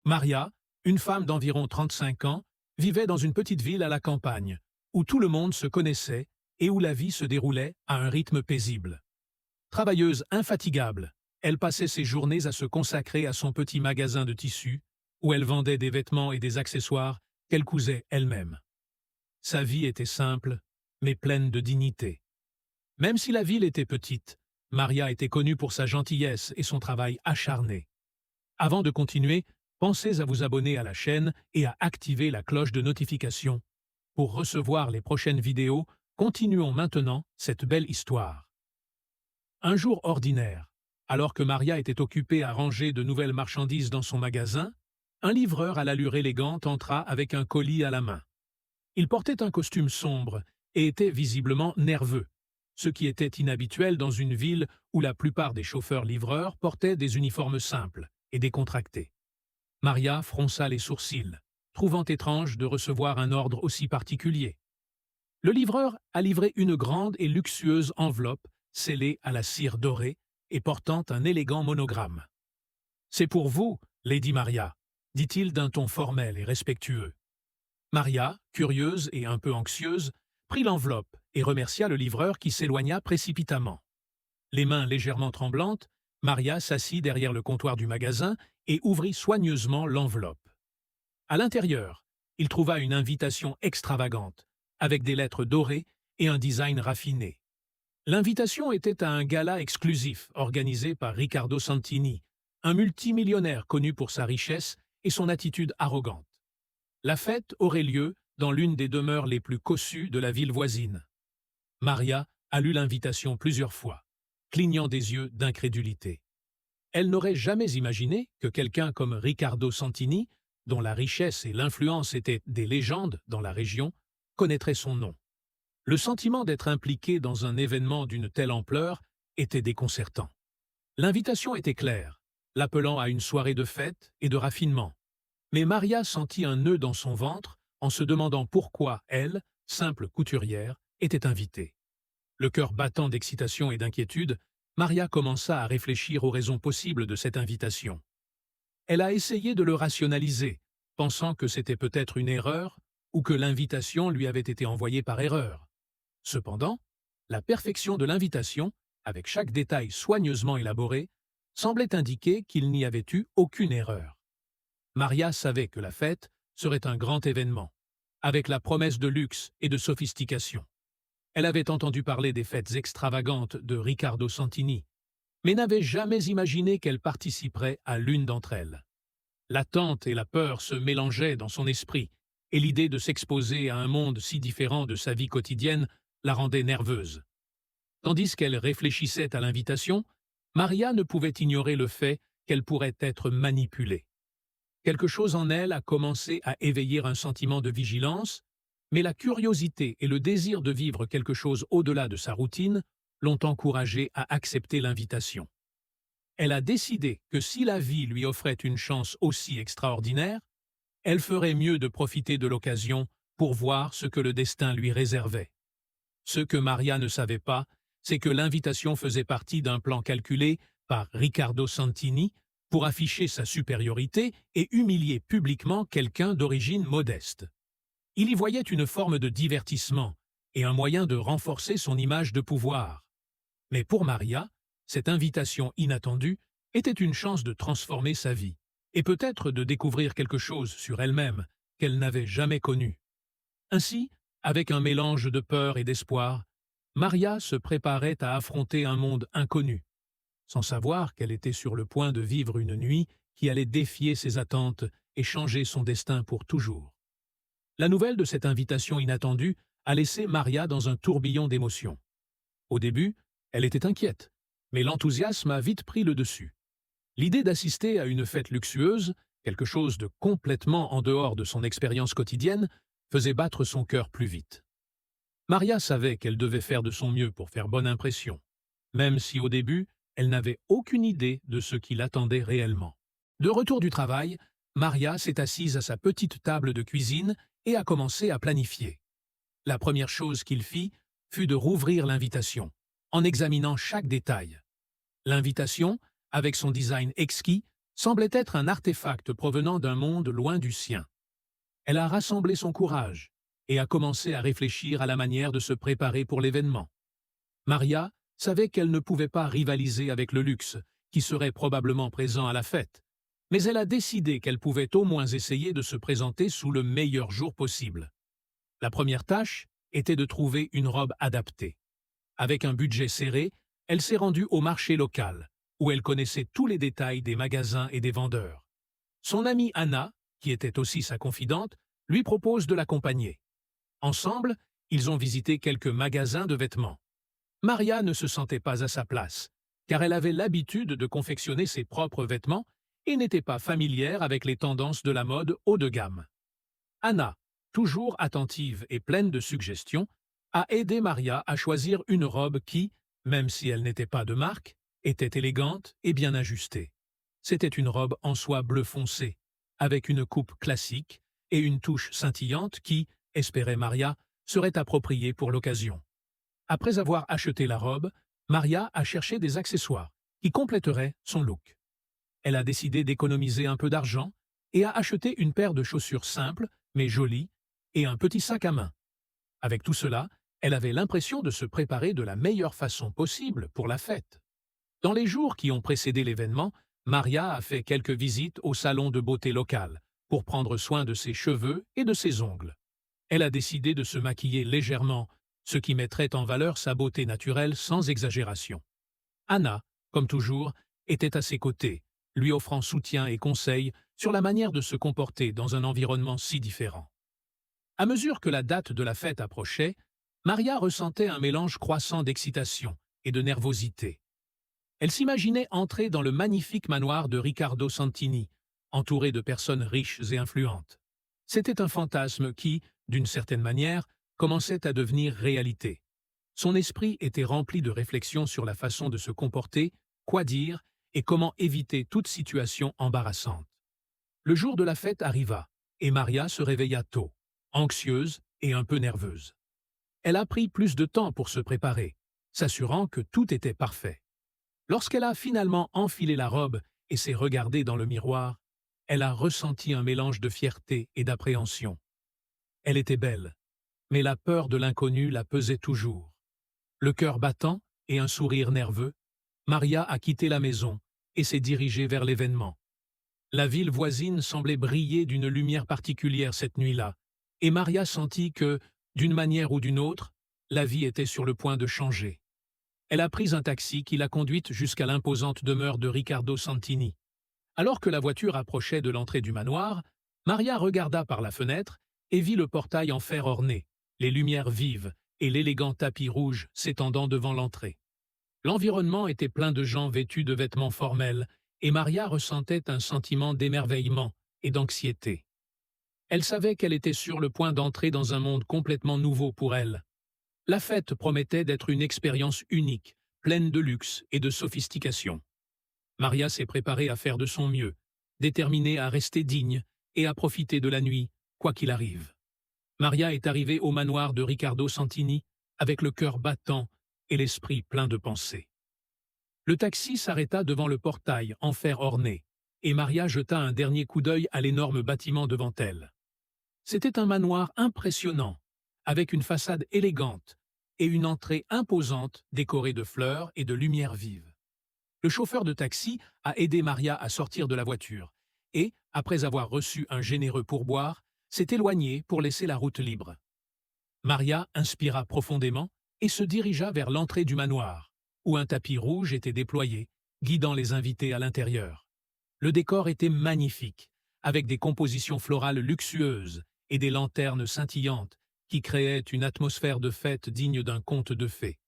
Maria, une femme d'environ 35 ans, vivait dans une petite ville à la campagne, où tout le monde se connaissait et où la vie se déroulait à un rythme paisible. Travailleuse infatigable, elle passait ses journées à se consacrer à son petit magasin de tissus, où elle vendait des vêtements et des accessoires qu'elle cousait elle-même. Sa vie était simple, mais pleine de dignité. Même si la ville était petite, Maria était connue pour sa gentillesse et son travail acharné. Avant de continuer, pensez à vous abonner à la chaîne et à activer la cloche de notification. Pour recevoir les prochaines vidéos, continuons maintenant cette belle histoire. Un jour ordinaire, alors que Maria était occupée à ranger de nouvelles marchandises dans son magasin, un livreur à l'allure élégante entra avec un colis à la main. Il portait un costume sombre et était visiblement nerveux, ce qui était inhabituel dans une ville où la plupart des chauffeurs-livreurs portaient des uniformes simples et décontractés. Maria fronça les sourcils, trouvant étrange de recevoir un ordre aussi particulier. Le livreur a livré une grande et luxueuse enveloppe scellée à la cire dorée et portant un élégant monogramme. « C'est pour vous, Lady Maria », dit-il d'un ton formel et respectueux. Maria, curieuse et un peu anxieuse, prit l'enveloppe et remercia le livreur qui s'éloigna précipitamment. Les mains légèrement tremblantes, Maria s'assit derrière le comptoir du magasin et ouvrit soigneusement l'enveloppe. À l'intérieur, il trouva une invitation extravagante, avec des lettres dorées et un design raffiné. L'invitation était à un gala exclusif organisé par Riccardo Santini, un multimillionnaire connu pour sa richesse et son attitude arrogante. La fête aurait lieu dans l'une des demeures les plus cossues de la ville voisine. Maria a lu l'invitation plusieurs fois, clignant des yeux d'incrédulité. Elle n'aurait jamais imaginé que quelqu'un comme Riccardo Santini, dont la richesse et l'influence étaient des légendes dans la région, connaîtrait son nom. Le sentiment d'être impliqué dans un événement d'une telle ampleur était déconcertant. L'invitation était claire, l'appelant à une soirée de fête et de raffinement. Mais Maria sentit un nœud dans son ventre en se demandant pourquoi elle, simple couturière, était invitée. Le cœur battant d'excitation et d'inquiétude, Maria commença à réfléchir aux raisons possibles de cette invitation. Elle a essayé de le rationaliser, pensant que c'était peut-être une erreur ou que l'invitation lui avait été envoyée par erreur. Cependant, la perfection de l'invitation, avec chaque détail soigneusement élaboré, semblait indiquer qu'il n'y avait eu aucune erreur. Maria savait que la fête serait un grand événement, avec la promesse de luxe et de sophistication. Elle avait entendu parler des fêtes extravagantes de Riccardo Santini, mais n'avait jamais imaginé qu'elle participerait à l'une d'entre elles. L'attente et la peur se mélangeaient dans son esprit, et l'idée de s'exposer à un monde si différent de sa vie quotidienne la rendait nerveuse. Tandis qu'elle réfléchissait à l'invitation, Maria ne pouvait ignorer le fait qu'elle pourrait être manipulée. Quelque chose en elle a commencé à éveiller un sentiment de vigilance, mais la curiosité et le désir de vivre quelque chose au-delà de sa routine l'ont encouragée à accepter l'invitation. Elle a décidé que si la vie lui offrait une chance aussi extraordinaire, elle ferait mieux de profiter de l'occasion pour voir ce que le destin lui réservait. Ce que Maria ne savait pas, c'est que l'invitation faisait partie d'un plan calculé par Riccardo Santini pour afficher sa supériorité et humilier publiquement quelqu'un d'origine modeste. Il y voyait une forme de divertissement et un moyen de renforcer son image de pouvoir. Mais pour Maria, cette invitation inattendue était une chance de transformer sa vie et peut-être de découvrir quelque chose sur elle-même qu'elle n'avait jamais connu. Ainsi, avec un mélange de peur et d'espoir, Maria se préparait à affronter un monde inconnu, sans savoir qu'elle était sur le point de vivre une nuit qui allait défier ses attentes et changer son destin pour toujours. La nouvelle de cette invitation inattendue a laissé Maria dans un tourbillon d'émotions. Au début, elle était inquiète, mais l'enthousiasme a vite pris le dessus. L'idée d'assister à une fête luxueuse, quelque chose de complètement en dehors de son expérience quotidienne, faisait battre son cœur plus vite. Maria savait qu'elle devait faire de son mieux pour faire bonne impression, même si au début, elle n'avait aucune idée de ce qui l'attendait réellement. De retour du travail, Maria s'est assise à sa petite table de cuisine et a commencé à planifier. La première chose qu'il fit fut de rouvrir l'invitation, en examinant chaque détail. L'invitation, avec son design exquis, semblait être un artefact provenant d'un monde loin du sien. Elle a rassemblé son courage et a commencé à réfléchir à la manière de se préparer pour l'événement. Maria savait qu'elle ne pouvait pas rivaliser avec le luxe, qui serait probablement présent à la fête, mais elle a décidé qu'elle pouvait au moins essayer de se présenter sous le meilleur jour possible. La première tâche était de trouver une robe adaptée. Avec un budget serré, elle s'est rendue au marché local, où elle connaissait tous les détails des magasins et des vendeurs. Son amie Anna, qui était aussi sa confidente, lui propose de l'accompagner. Ensemble, ils ont visité quelques magasins de vêtements. Maria ne se sentait pas à sa place, car elle avait l'habitude de confectionner ses propres vêtements et n'était pas familière avec les tendances de la mode haut de gamme. Anna, toujours attentive et pleine de suggestions, a aidé Maria à choisir une robe qui, même si elle n'était pas de marque, était élégante et bien ajustée. C'était une robe en soie bleu foncé, avec une coupe classique et une touche scintillante qui, espérait Maria, serait appropriée pour l'occasion. Après avoir acheté la robe, Maria a cherché des accessoires qui compléteraient son look. Elle a décidé d'économiser un peu d'argent et a acheté une paire de chaussures simples, mais jolies, et un petit sac à main. Avec tout cela, elle avait l'impression de se préparer de la meilleure façon possible pour la fête. Dans les jours qui ont précédé l'événement, Maria a fait quelques visites au salon de beauté local pour prendre soin de ses cheveux et de ses ongles. Elle a décidé de se maquiller légèrement, ce qui mettrait en valeur sa beauté naturelle sans exagération. Anna, comme toujours, était à ses côtés, lui offrant soutien et conseils sur la manière de se comporter dans un environnement si différent. À mesure que la date de la fête approchait, Maria ressentait un mélange croissant d'excitation et de nervosité. Elle s'imaginait entrer dans le magnifique manoir de Riccardo Santini, entouré de personnes riches et influentes. C'était un fantasme qui, d'une certaine manière, commençait à devenir réalité. Son esprit était rempli de réflexions sur la façon de se comporter, quoi dire et comment éviter toute situation embarrassante. Le jour de la fête arriva, et Maria se réveilla tôt, anxieuse et un peu nerveuse. Elle a pris plus de temps pour se préparer, s'assurant que tout était parfait. Lorsqu'elle a finalement enfilé la robe et s'est regardée dans le miroir, elle a ressenti un mélange de fierté et d'appréhension. Elle était belle, mais la peur de l'inconnu la pesait toujours. Le cœur battant et un sourire nerveux, Maria a quitté la maison et s'est dirigée vers l'événement. La ville voisine semblait briller d'une lumière particulière cette nuit-là, et Maria sentit que, d'une manière ou d'une autre, la vie était sur le point de changer. Elle a pris un taxi qui l'a conduite jusqu'à l'imposante demeure de Riccardo Santini. Alors que la voiture approchait de l'entrée du manoir, Maria regarda par la fenêtre et vit le portail en fer orné, les lumières vives et l'élégant tapis rouge s'étendant devant l'entrée. L'environnement était plein de gens vêtus de vêtements formels, et Maria ressentait un sentiment d'émerveillement et d'anxiété. Elle savait qu'elle était sur le point d'entrer dans un monde complètement nouveau pour elle. La fête promettait d'être une expérience unique, pleine de luxe et de sophistication. Maria s'est préparée à faire de son mieux, déterminée à rester digne et à profiter de la nuit, quoi qu'il arrive. Maria est arrivée au manoir de Riccardo Santini avec le cœur battant et l'esprit plein de pensées. Le taxi s'arrêta devant le portail en fer orné, et Maria jeta un dernier coup d'œil à l'énorme bâtiment devant elle. C'était un manoir impressionnant, avec une façade élégante et une entrée imposante décorée de fleurs et de lumières vives. Le chauffeur de taxi a aidé Maria à sortir de la voiture et, après avoir reçu un généreux pourboire, s'est éloigné pour laisser la route libre. Maria inspira profondément et se dirigea vers l'entrée du manoir, où un tapis rouge était déployé, guidant les invités à l'intérieur. Le décor était magnifique, avec des compositions florales luxueuses et des lanternes scintillantes qui créaient une atmosphère de fête digne d'un conte de fées.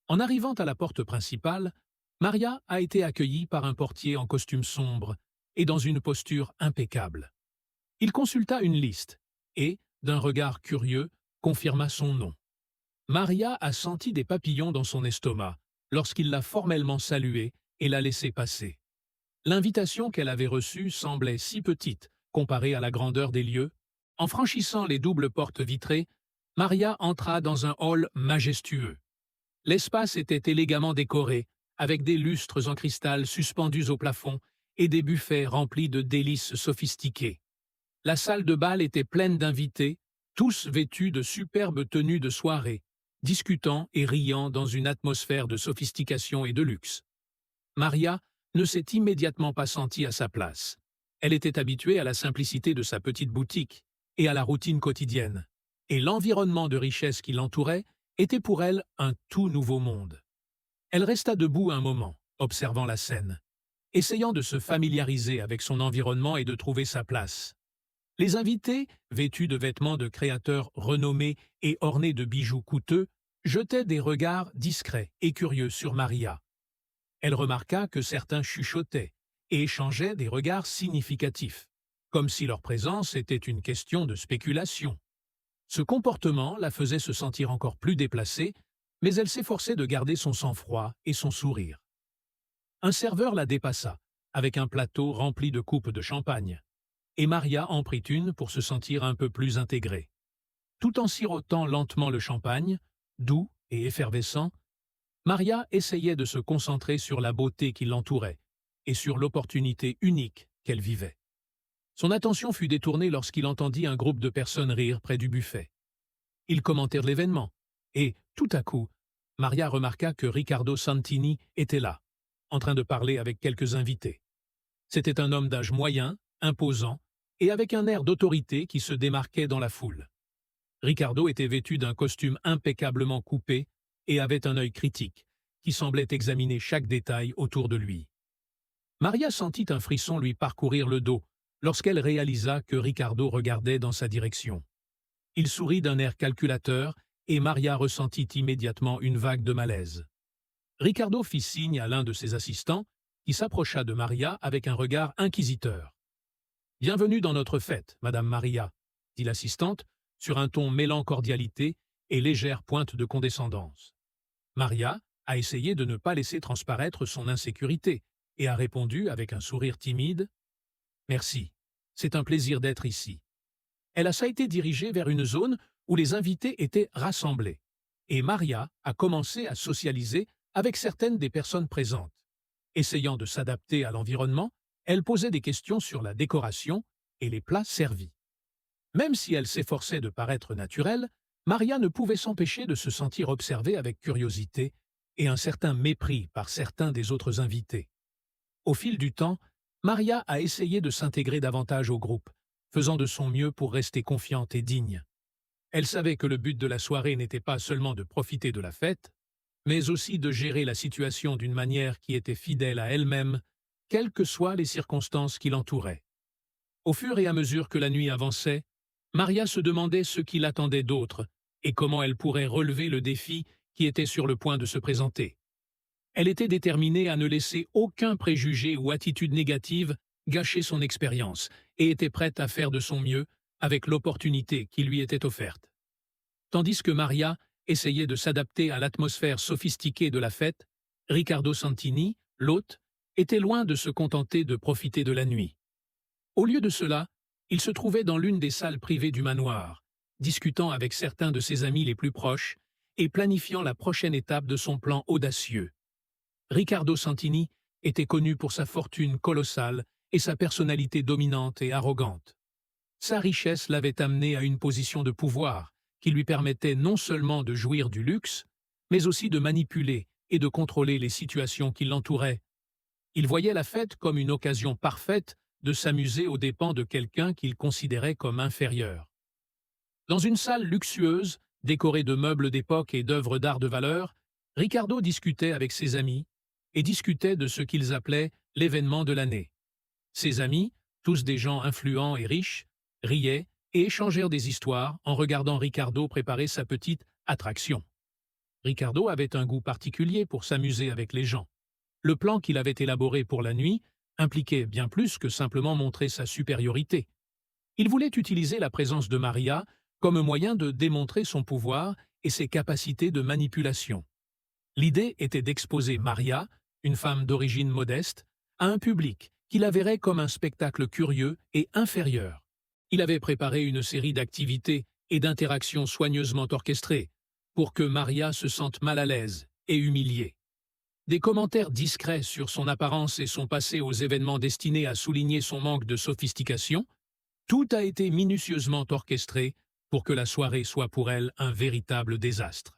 En arrivant à la porte principale, Maria a été accueillie par un portier en costume sombre et dans une posture impeccable. Il consulta une liste et, d'un regard curieux, confirma son nom. Maria a senti des papillons dans son estomac lorsqu'il l'a formellement saluée et l'a laissée passer. L'invitation qu'elle avait reçue semblait si petite comparée à la grandeur des lieux. En franchissant les doubles portes vitrées, Maria entra dans un hall majestueux. L'espace était élégamment décoré, avec des lustres en cristal suspendus au plafond et des buffets remplis de délices sophistiquées. La salle de bal était pleine d'invités, tous vêtus de superbes tenues de soirée, discutant et riant dans une atmosphère de sophistication et de luxe. Maria ne s'est immédiatement pas sentie à sa place. Elle était habituée à la simplicité de sa petite boutique et à la routine quotidienne. Et l'environnement de richesse qui l'entourait était pour elle un tout nouveau monde. Elle resta debout un moment, observant la scène, essayant de se familiariser avec son environnement et de trouver sa place. Les invités, vêtus de vêtements de créateurs renommés et ornés de bijoux coûteux, jetaient des regards discrets et curieux sur Maria. Elle remarqua que certains chuchotaient et échangeaient des regards significatifs, comme si leur présence était une question de spéculation. Ce comportement la faisait se sentir encore plus déplacée, mais elle s'efforçait de garder son sang-froid et son sourire. Un serveur la dépassa, avec un plateau rempli de coupes de champagne, et Maria en prit une pour se sentir un peu plus intégrée. Tout en sirotant lentement le champagne, doux et effervescent, Maria essayait de se concentrer sur la beauté qui l'entourait et sur l'opportunité unique qu'elle vivait. Son attention fut détournée lorsqu'il entendit un groupe de personnes rire près du buffet. Ils commentèrent l'événement, et, tout à coup, Maria remarqua que Riccardo Santini était là, en train de parler avec quelques invités. C'était un homme d'âge moyen, imposant, et avec un air d'autorité qui se démarquait dans la foule. Riccardo était vêtu d'un costume impeccablement coupé et avait un œil critique, qui semblait examiner chaque détail autour de lui. Maria sentit un frisson lui parcourir le dos lorsqu'elle réalisa que Riccardo regardait dans sa direction. Il sourit d'un air calculateur et Maria ressentit immédiatement une vague de malaise. Riccardo fit signe à l'un de ses assistants, qui s'approcha de Maria avec un regard inquisiteur. « Bienvenue dans notre fête, Madame Maria », dit l'assistante, sur un ton mêlant cordialité et légère pointe de condescendance. Maria a essayé de ne pas laisser transparaître son insécurité et a répondu avec un sourire timide « Merci, c'est un plaisir d'être ici ». Elle a été dirigée vers une zone où les invités étaient rassemblés, et Maria a commencé à socialiser avec certaines des personnes présentes. Essayant de s'adapter à l'environnement, elle posait des questions sur la décoration et les plats servis. Même si elle s'efforçait de paraître naturelle, Maria ne pouvait s'empêcher de se sentir observée avec curiosité et un certain mépris par certains des autres invités. Au fil du temps, Maria a essayé de s'intégrer davantage au groupe, faisant de son mieux pour rester confiante et digne. Elle savait que le but de la soirée n'était pas seulement de profiter de la fête, mais aussi de gérer la situation d'une manière qui était fidèle à elle-même, quelles que soient les circonstances qui l'entouraient. Au fur et à mesure que la nuit avançait, Maria se demandait ce qui l'attendait d'autre et comment elle pourrait relever le défi qui était sur le point de se présenter. Elle était déterminée à ne laisser aucun préjugé ou attitude négative gâcher son expérience et était prête à faire de son mieux avec l'opportunité qui lui était offerte. Tandis que Maria essayait de s'adapter à l'atmosphère sophistiquée de la fête, Riccardo Santini, l'hôte, était loin de se contenter de profiter de la nuit. Au lieu de cela, il se trouvait dans l'une des salles privées du manoir, discutant avec certains de ses amis les plus proches et planifiant la prochaine étape de son plan audacieux. Riccardo Santini était connu pour sa fortune colossale et sa personnalité dominante et arrogante. Sa richesse l'avait amené à une position de pouvoir qui lui permettait non seulement de jouir du luxe, mais aussi de manipuler et de contrôler les situations qui l'entouraient. Il voyait la fête comme une occasion parfaite de s'amuser aux dépens de quelqu'un qu'il considérait comme inférieur. Dans une salle luxueuse, décorée de meubles d'époque et d'œuvres d'art de valeur, Riccardo discutait avec ses amis et discutait de ce qu'ils appelaient l'événement de l'année. Ses amis, tous des gens influents et riches, riaient et échangèrent des histoires en regardant Riccardo préparer sa petite attraction. Riccardo avait un goût particulier pour s'amuser avec les gens. Le plan qu'il avait élaboré pour la nuit impliquait bien plus que simplement montrer sa supériorité. Il voulait utiliser la présence de Maria comme moyen de démontrer son pouvoir et ses capacités de manipulation. L'idée était d'exposer Maria, une femme d'origine modeste, à un public qui la verrait comme un spectacle curieux et inférieur. Il avait préparé une série d'activités et d'interactions soigneusement orchestrées pour que Maria se sente mal à l'aise et humiliée. Des commentaires discrets sur son apparence et son passé aux événements destinés à souligner son manque de sophistication, tout a été minutieusement orchestré pour que la soirée soit pour elle un véritable désastre.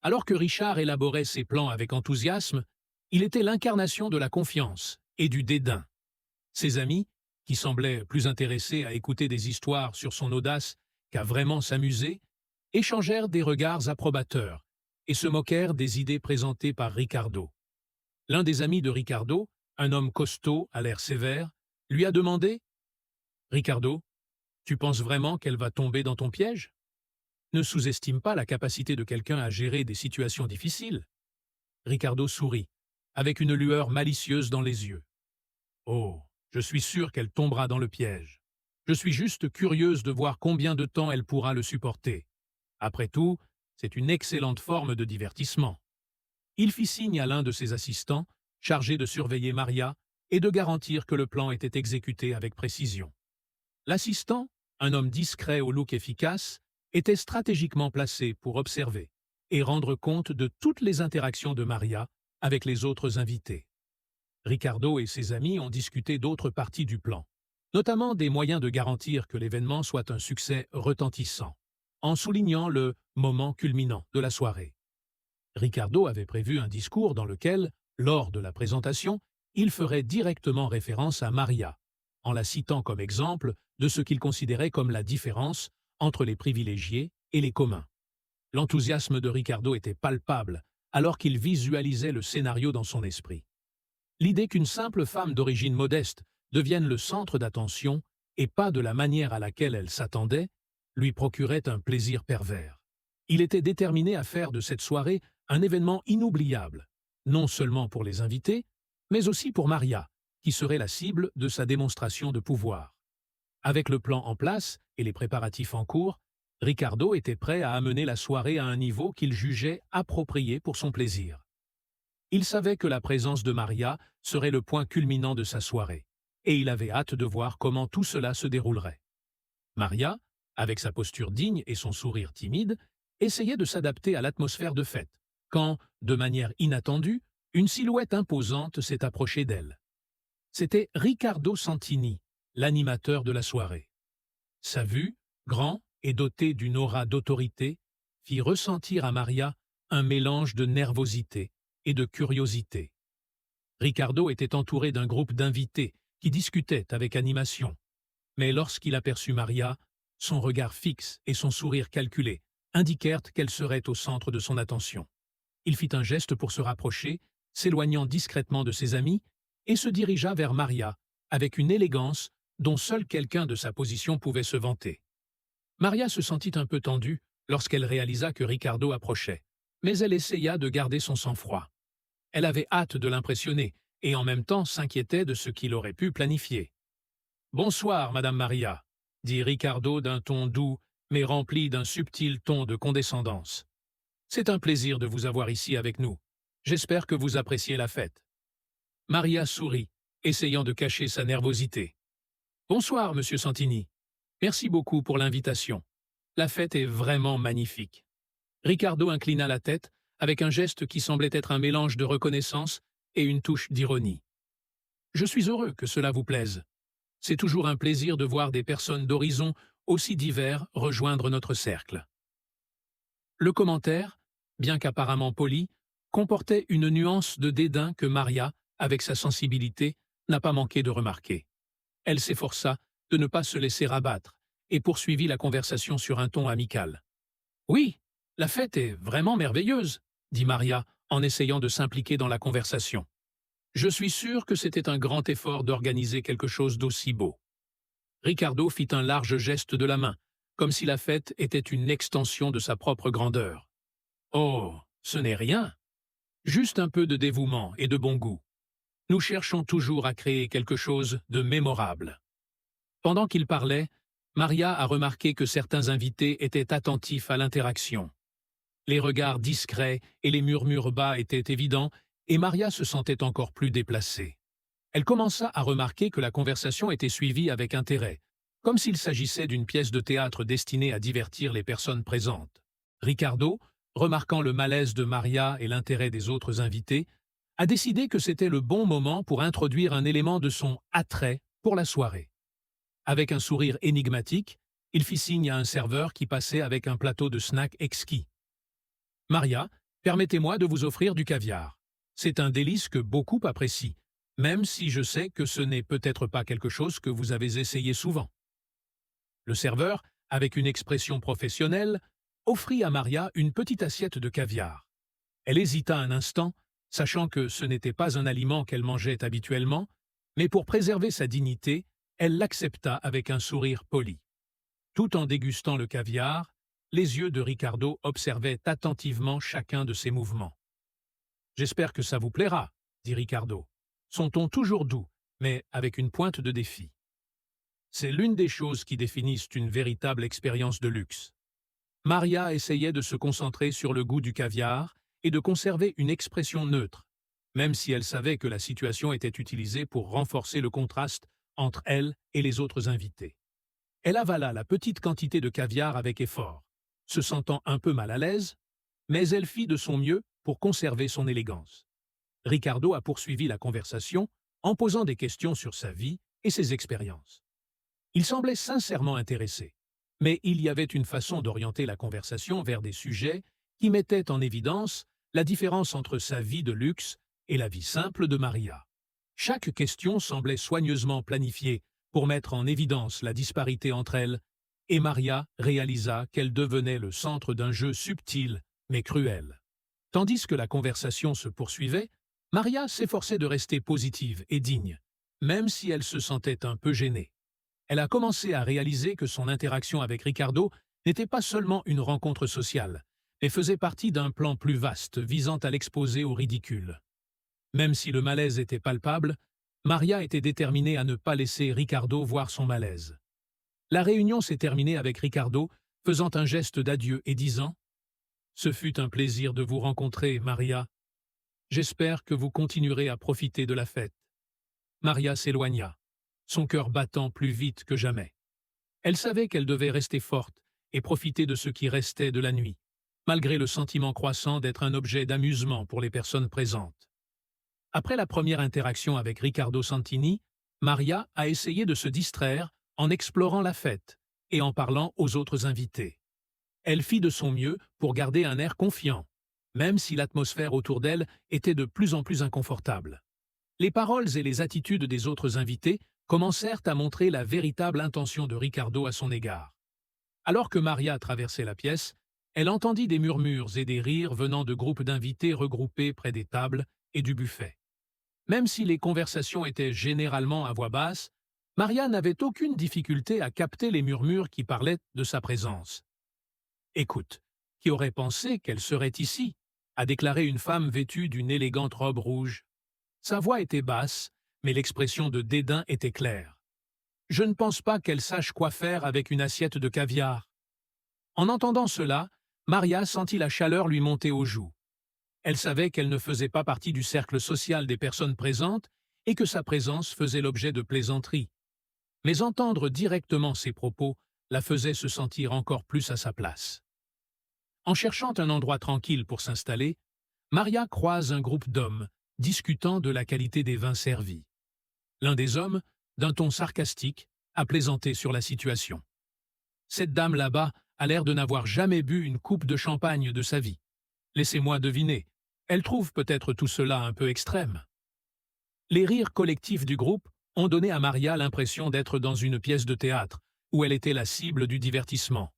Alors que Richard élaborait ses plans avec enthousiasme, il était l'incarnation de la confiance et du dédain. Ses amis, qui semblaient plus intéressés à écouter des histoires sur son audace qu'à vraiment s'amuser, échangèrent des regards approbateurs et se moquèrent des idées présentées par Ricardo. L'un des amis de Ricardo, un homme costaud à l'air sévère, lui a demandé « Ricardo, tu penses vraiment qu'elle va tomber dans ton piège? Ne sous-estime pas la capacité de quelqu'un à gérer des situations difficiles. » Ricardo sourit, avec une lueur malicieuse dans les yeux. « Oh, je suis sûr qu'elle tombera dans le piège. Je suis juste curieuse de voir combien de temps elle pourra le supporter. Après tout, c'est une excellente forme de divertissement. » Il fit signe à l'un de ses assistants, chargé de surveiller Maria et de garantir que le plan était exécuté avec précision. L'assistant, un homme discret au look efficace, était stratégiquement placé pour observer et rendre compte de toutes les interactions de Maria avec les autres invités. Ricardo et ses amis ont discuté d'autres parties du plan, notamment des moyens de garantir que l'événement soit un succès retentissant, en soulignant le moment culminant de la soirée. Ricardo avait prévu un discours dans lequel, lors de la présentation, il ferait directement référence à Maria, en la citant comme exemple de ce qu'il considérait comme la différence entre les privilégiés et les communs. L'enthousiasme de Ricardo était palpable alors qu'il visualisait le scénario dans son esprit. L'idée qu'une simple femme d'origine modeste devienne le centre d'attention et pas de la manière à laquelle elle s'attendait lui procurait un plaisir pervers. Il était déterminé à faire de cette soirée un événement inoubliable, non seulement pour les invités, mais aussi pour Maria, qui serait la cible de sa démonstration de pouvoir. Avec le plan en place et les préparatifs en cours, Ricardo était prêt à amener la soirée à un niveau qu'il jugeait approprié pour son plaisir. Il savait que la présence de Maria serait le point culminant de sa soirée, et il avait hâte de voir comment tout cela se déroulerait. Maria, avec sa posture digne et son sourire timide, essayait de s'adapter à l'atmosphère de fête, quand, de manière inattendue, une silhouette imposante s'est approchée d'elle. C'était Riccardo Santini, l'animateur de la soirée. Sa vue, grand et doté d'une aura d'autorité, fit ressentir à Maria un mélange de nervosité et de curiosité. Riccardo était entouré d'un groupe d'invités qui discutaient avec animation. Mais lorsqu'il aperçut Maria, son regard fixe et son sourire calculé indiquèrent qu'elle serait au centre de son attention. Il fit un geste pour se rapprocher, s'éloignant discrètement de ses amis, et se dirigea vers Maria, avec une élégance dont seul quelqu'un de sa position pouvait se vanter. Maria se sentit un peu tendue lorsqu'elle réalisa que Riccardo approchait, mais elle essaya de garder son sang-froid. Elle avait hâte de l'impressionner, et en même temps s'inquiétait de ce qu'il aurait pu planifier. « Bonsoir, Madame Maria », dit Riccardo d'un ton doux, mais rempli d'un subtil ton de condescendance. « C'est un plaisir de vous avoir ici avec nous. J'espère que vous appréciez la fête. » Maria sourit, essayant de cacher sa nervosité. « Bonsoir, Monsieur Santini. Merci beaucoup pour l'invitation. La fête est vraiment magnifique. » Riccardo inclina la tête, avec un geste qui semblait être un mélange de reconnaissance et une touche d'ironie. « Je suis heureux que cela vous plaise. C'est toujours un plaisir de voir des personnes d'horizons aussi divers rejoindre notre cercle. » Le commentaire, bien qu'apparemment poli, comportait une nuance de dédain que Maria, avec sa sensibilité, n'a pas manqué de remarquer. Elle s'efforça de ne pas se laisser abattre et poursuivit la conversation sur un ton amical. « Oui, la fête est vraiment merveilleuse, » dit Maria en essayant de s'impliquer dans la conversation. « Je suis sûr que c'était un grand effort d'organiser quelque chose d'aussi beau. » Riccardo fit un large geste de la main, comme si la fête était une extension de sa propre grandeur. « Oh, ce n'est rien. Juste un peu de dévouement et de bon goût. Nous cherchons toujours à créer quelque chose de mémorable. » Pendant qu'il parlait, Maria a remarqué que certains invités étaient attentifs à l'interaction. Les regards discrets et les murmures bas étaient évidents, et Maria se sentait encore plus déplacée. Elle commença à remarquer que la conversation était suivie avec intérêt, comme s'il s'agissait d'une pièce de théâtre destinée à divertir les personnes présentes. Riccardo, remarquant le malaise de Maria et l'intérêt des autres invités, a décidé que c'était le bon moment pour introduire un élément de son attrait pour la soirée. Avec un sourire énigmatique, il fit signe à un serveur qui passait avec un plateau de snacks exquis. « Maria, permettez-moi de vous offrir du caviar. C'est un délice que beaucoup apprécient, même si je sais que ce n'est peut-être pas quelque chose que vous avez essayé souvent. » Le serveur, avec une expression professionnelle, offrit à Maria une petite assiette de caviar. Elle hésita un instant, sachant que ce n'était pas un aliment qu'elle mangeait habituellement, mais pour préserver sa dignité, elle l'accepta avec un sourire poli. Tout en dégustant le caviar, les yeux de Ricardo observaient attentivement chacun de ses mouvements. « J'espère que ça vous plaira, » dit Ricardo, son ton toujours doux, mais avec une pointe de défi. C'est l'une des choses qui définissent une véritable expérience de luxe. Maria essayait de se concentrer sur le goût du caviar et de conserver une expression neutre, même si elle savait que la situation était utilisée pour renforcer le contraste entre elle et les autres invités. Elle avala la petite quantité de caviar avec effort, se sentant un peu mal à l'aise, mais elle fit de son mieux pour conserver son élégance. Ricardo a poursuivi la conversation en posant des questions sur sa vie et ses expériences. Il semblait sincèrement intéressé, mais il y avait une façon d'orienter la conversation vers des sujets qui mettaient en évidence la différence entre sa vie de luxe et la vie simple de Maria. Chaque question semblait soigneusement planifiée pour mettre en évidence la disparité entre elles, et Maria réalisa qu'elle devenait le centre d'un jeu subtil mais cruel. Tandis que la conversation se poursuivait, Maria s'efforçait de rester positive et digne, même si elle se sentait un peu gênée. Elle a commencé à réaliser que son interaction avec Ricardo n'était pas seulement une rencontre sociale, mais faisait partie d'un plan plus vaste visant à l'exposer au ridicule. Même si le malaise était palpable, Maria était déterminée à ne pas laisser Ricardo voir son malaise. La réunion s'est terminée avec Ricardo faisant un geste d'adieu et disant « Ce fut un plaisir de vous rencontrer, Maria. J'espère que vous continuerez à profiter de la fête. » Maria s'éloigna, son cœur battant plus vite que jamais. Elle savait qu'elle devait rester forte et profiter de ce qui restait de la nuit, malgré le sentiment croissant d'être un objet d'amusement pour les personnes présentes. Après la première interaction avec Riccardo Santini, Maria a essayé de se distraire en explorant la fête et en parlant aux autres invités. Elle fit de son mieux pour garder un air confiant, même si l'atmosphère autour d'elle était de plus en plus inconfortable. Les paroles et les attitudes des autres invités commencèrent à montrer la véritable intention de Ricardo à son égard. Alors que Maria traversait la pièce, elle entendit des murmures et des rires venant de groupes d'invités regroupés près des tables et du buffet. Même si les conversations étaient généralement à voix basse, Maria n'avait aucune difficulté à capter les murmures qui parlaient de sa présence. « Écoute, qui aurait pensé qu'elle serait ici ?» a déclaré une femme vêtue d'une élégante robe rouge. Sa voix était basse, mais l'expression de dédain était claire. « Je ne pense pas qu'elle sache quoi faire avec une assiette de caviar. » En entendant cela, Maria sentit la chaleur lui monter aux joues. Elle savait qu'elle ne faisait pas partie du cercle social des personnes présentes et que sa présence faisait l'objet de plaisanteries. Mais entendre directement ses propos la faisait se sentir encore plus à sa place. En cherchant un endroit tranquille pour s'installer, Maria croise un groupe d'hommes discutant de la qualité des vins servis. L'un des hommes, d'un ton sarcastique, a plaisanté sur la situation. « Cette dame là-bas a l'air de n'avoir jamais bu une coupe de champagne de sa vie. Laissez-moi deviner, elle trouve peut-être tout cela un peu extrême. » Les rires collectifs du groupe ont donné à Maria l'impression d'être dans une pièce de théâtre, où elle était la cible du divertissement.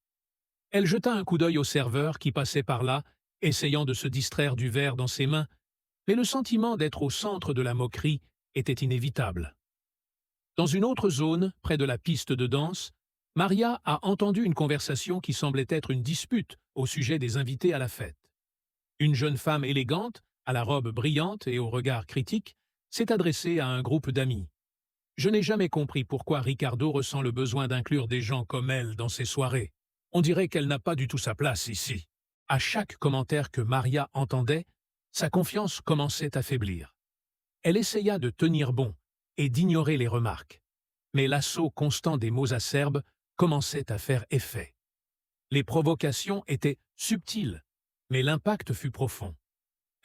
Elle jeta un coup d'œil au serveur qui passait par là, essayant de se distraire du verre dans ses mains, mais le sentiment d'être au centre de la moquerie était inévitable. Dans une autre zone, près de la piste de danse, Maria a entendu une conversation qui semblait être une dispute au sujet des invités à la fête. Une jeune femme élégante, à la robe brillante et au regard critique, s'est adressée à un groupe d'amis. « Je n'ai jamais compris pourquoi Ricardo ressent le besoin d'inclure des gens comme elle dans ses soirées. On dirait qu'elle n'a pas du tout sa place ici. » À chaque commentaire que Maria entendait, sa confiance commençait à faiblir. Elle essaya de tenir bon et d'ignorer les remarques, mais l'assaut constant des mots acerbes commençait à faire effet. Les provocations étaient subtiles, mais l'impact fut profond.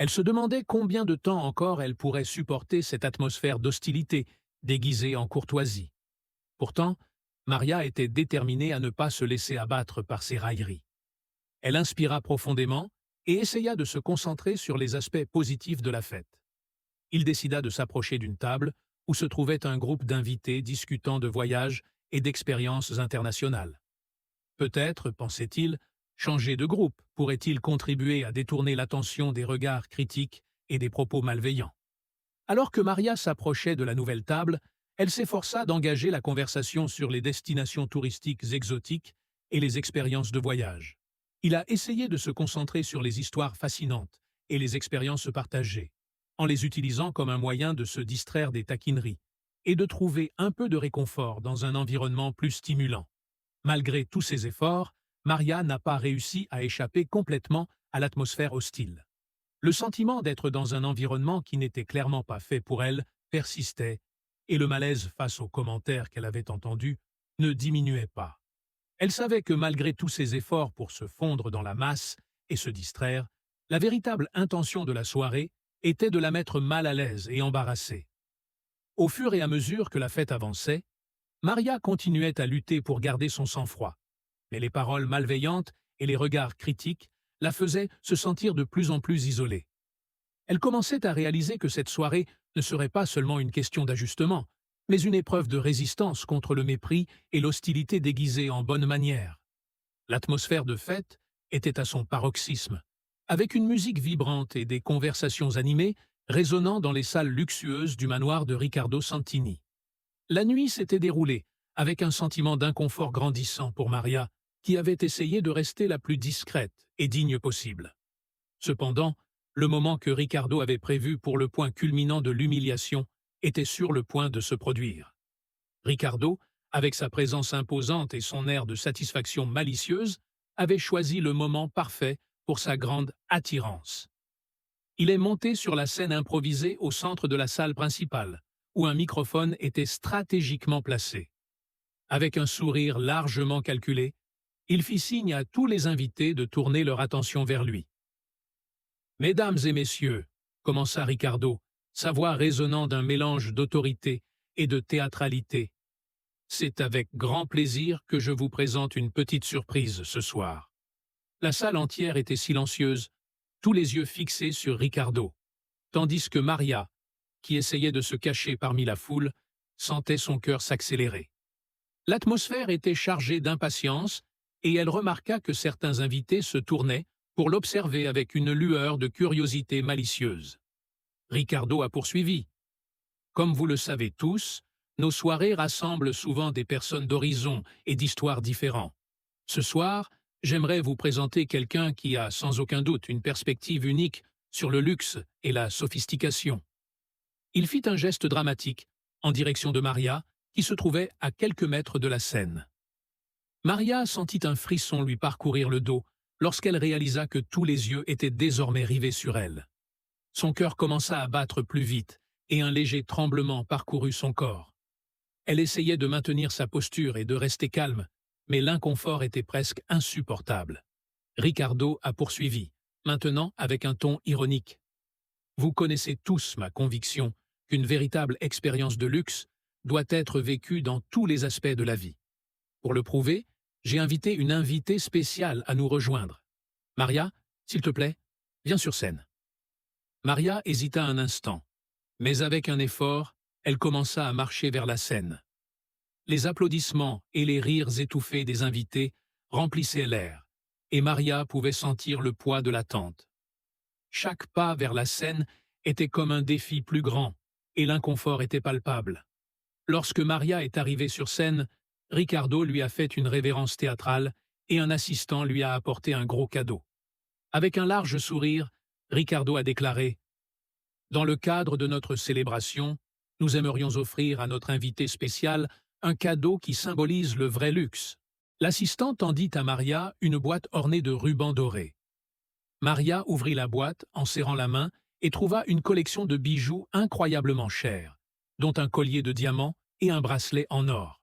Elle se demandait combien de temps encore elle pourrait supporter cette atmosphère d'hostilité déguisée en courtoisie. Pourtant, Maria était déterminée à ne pas se laisser abattre par ces railleries. Elle inspira profondément et essaya de se concentrer sur les aspects positifs de la fête. Il décida de s'approcher d'une table où se trouvait un groupe d'invités discutant de voyages et d'expériences internationales. Peut-être, pensait-il, changer de groupe pourrait-il contribuer à détourner l'attention des regards critiques et des propos malveillants. Alors que Maria s'approchait de la nouvelle table, elle s'efforça d'engager la conversation sur les destinations touristiques exotiques et les expériences de voyage. Il a essayé de se concentrer sur les histoires fascinantes et les expériences partagées, en les utilisant comme un moyen de se distraire des taquineries et de trouver un peu de réconfort dans un environnement plus stimulant. Malgré tous ses efforts, Maria n'a pas réussi à échapper complètement à l'atmosphère hostile. Le sentiment d'être dans un environnement qui n'était clairement pas fait pour elle persistait, et le malaise face aux commentaires qu'elle avait entendus ne diminuait pas. Elle savait que malgré tous ses efforts pour se fondre dans la masse et se distraire, la véritable intention de la soirée était de la mettre mal à l'aise et embarrassée. Au fur et à mesure que la fête avançait, Maria continuait à lutter pour garder son sang-froid, mais les paroles malveillantes et les regards critiques la faisaient se sentir de plus en plus isolée. Elle commençait à réaliser que cette soirée ne serait pas seulement une question d'ajustement, mais une épreuve de résistance contre le mépris et l'hostilité déguisée en bonne manière. L'atmosphère de fête était à son paroxysme, avec une musique vibrante et des conversations animées résonnant dans les salles luxueuses du manoir de Riccardo Santini. La nuit s'était déroulée, avec un sentiment d'inconfort grandissant pour Maria, qui avait essayé de rester la plus discrète et digne possible. Cependant, le moment que Riccardo avait prévu pour le point culminant de l'humiliation était sur le point de se produire. Riccardo, avec sa présence imposante et son air de satisfaction malicieuse, avait choisi le moment parfait pour sa grande attirance. Il est monté sur la scène improvisée au centre de la salle principale, où un microphone était stratégiquement placé. Avec un sourire largement calculé, il fit signe à tous les invités de tourner leur attention vers lui. « Mesdames et messieurs, » commença Riccardo, sa voix résonnant d'un mélange d'autorité et de théâtralité, « c'est avec grand plaisir que je vous présente une petite surprise ce soir. » La salle entière était silencieuse, tous les yeux fixés sur Riccardo, tandis que Maria, qui essayait de se cacher parmi la foule, sentait son cœur s'accélérer. L'atmosphère était chargée d'impatience et elle remarqua que certains invités se tournaient pour l'observer avec une lueur de curiosité malicieuse. Riccardo a poursuivi. « Comme vous le savez tous, nos soirées rassemblent souvent des personnes d'horizons et d'histoires différents. Ce soir, j'aimerais vous présenter quelqu'un qui a sans aucun doute une perspective unique sur le luxe et la sophistication. » Il fit un geste dramatique en direction de Maria, qui se trouvait à quelques mètres de la scène. Maria sentit un frisson lui parcourir le dos lorsqu'elle réalisa que tous les yeux étaient désormais rivés sur elle. Son cœur commença à battre plus vite et un léger tremblement parcourut son corps. Elle essayait de maintenir sa posture et de rester calme, mais l'inconfort était presque insupportable. Riccardo a poursuivi, maintenant avec un ton ironique. « Vous connaissez tous ma conviction qu'une véritable expérience de luxe doit être vécue dans tous les aspects de la vie. Pour le prouver, j'ai invité une invitée spéciale à nous rejoindre. Maria, s'il te plaît, viens sur scène. » Maria hésita un instant, mais avec un effort, elle commença à marcher vers la scène. Les applaudissements et les rires étouffés des invités remplissaient l'air, et Maria pouvait sentir le poids de l'attente. Chaque pas vers la scène était comme un défi plus grand, et l'inconfort était palpable. Lorsque Maria est arrivée sur scène, Riccardo lui a fait une révérence théâtrale et un assistant lui a apporté un gros cadeau. Avec un large sourire, Riccardo a déclaré « Dans le cadre de notre célébration, nous aimerions offrir à notre invité spécial un cadeau qui symbolise le vrai luxe. » L'assistant tendit à Maria une boîte ornée de rubans dorés. Maria ouvrit la boîte en serrant la main et trouva une collection de bijoux incroyablement chers, dont un collier de diamants et un bracelet en or.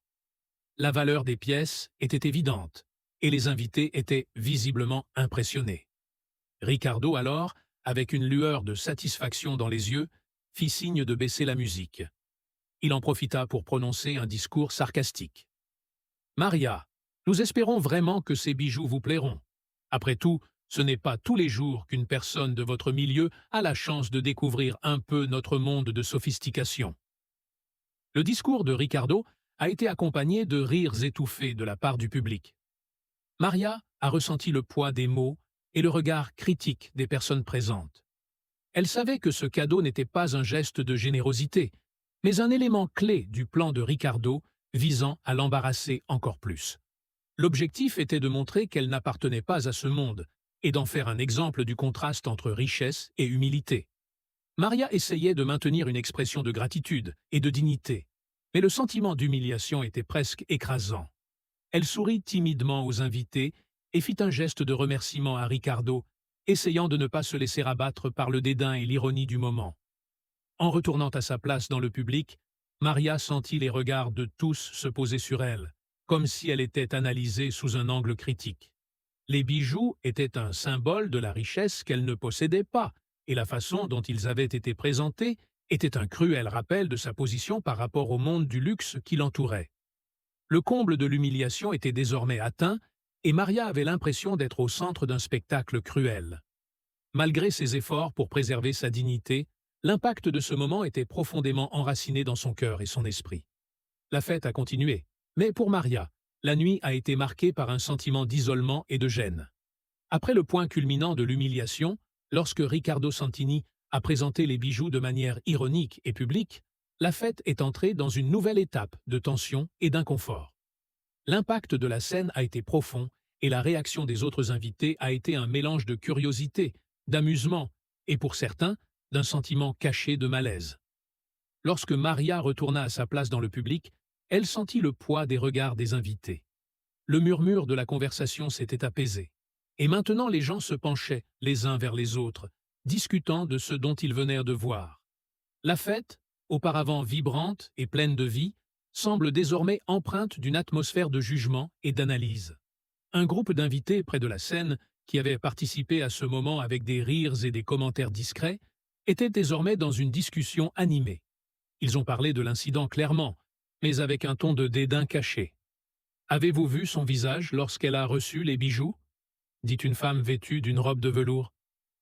La valeur des pièces était évidente, et les invités étaient visiblement impressionnés. Riccardo, alors, avec une lueur de satisfaction dans les yeux, fit signe de baisser la musique. Il en profita pour prononcer un discours sarcastique. « Maria, nous espérons vraiment que ces bijoux vous plairont. Après tout, ce n'est pas tous les jours qu'une personne de votre milieu a la chance de découvrir un peu notre monde de sophistication. » Le discours de Ricardo a été accompagné de rires étouffés de la part du public. Maria a ressenti le poids des mots et le regard critique des personnes présentes. Elle savait que ce cadeau n'était pas un geste de générosité, mais un élément clé du plan de Ricardo visant à l'embarrasser encore plus. L'objectif était de montrer qu'elle n'appartenait pas à ce monde et d'en faire un exemple du contraste entre richesse et humilité. Maria essayait de maintenir une expression de gratitude et de dignité, mais le sentiment d'humiliation était presque écrasant. Elle sourit timidement aux invités et fit un geste de remerciement à Ricardo, essayant de ne pas se laisser abattre par le dédain et l'ironie du moment. En retournant à sa place dans le public, Maria sentit les regards de tous se poser sur elle, comme si elle était analysée sous un angle critique. Les bijoux étaient un symbole de la richesse qu'elle ne possédait pas, et la façon dont ils avaient été présentés était un cruel rappel de sa position par rapport au monde du luxe qui l'entourait. Le comble de l'humiliation était désormais atteint, et Maria avait l'impression d'être au centre d'un spectacle cruel. Malgré ses efforts pour préserver sa dignité, l'impact de ce moment était profondément enraciné dans son cœur et son esprit. La fête a continué, mais pour Maria, la nuit a été marquée par un sentiment d'isolement et de gêne. Après le point culminant de l'humiliation, lorsque Riccardo Santini a présenté les bijoux de manière ironique et publique, la fête est entrée dans une nouvelle étape de tension et d'inconfort. L'impact de la scène a été profond et la réaction des autres invités a été un mélange de curiosité, d'amusement et, pour certains, d'un sentiment caché de malaise. Lorsque Maria retourna à sa place dans le public, elle sentit le poids des regards des invités. Le murmure de la conversation s'était apaisé, et maintenant les gens se penchaient les uns vers les autres, discutant de ce dont ils venaient de voir. La fête, auparavant vibrante et pleine de vie, semble désormais empreinte d'une atmosphère de jugement et d'analyse. Un groupe d'invités près de la scène, qui avaient participé à ce moment avec des rires et des commentaires discrets, était désormais dans une discussion animée. Ils ont parlé de l'incident clairement, mais avec un ton de dédain caché. « Avez-vous vu son visage lorsqu'elle a reçu les bijoux ?» dit une femme vêtue d'une robe de velours.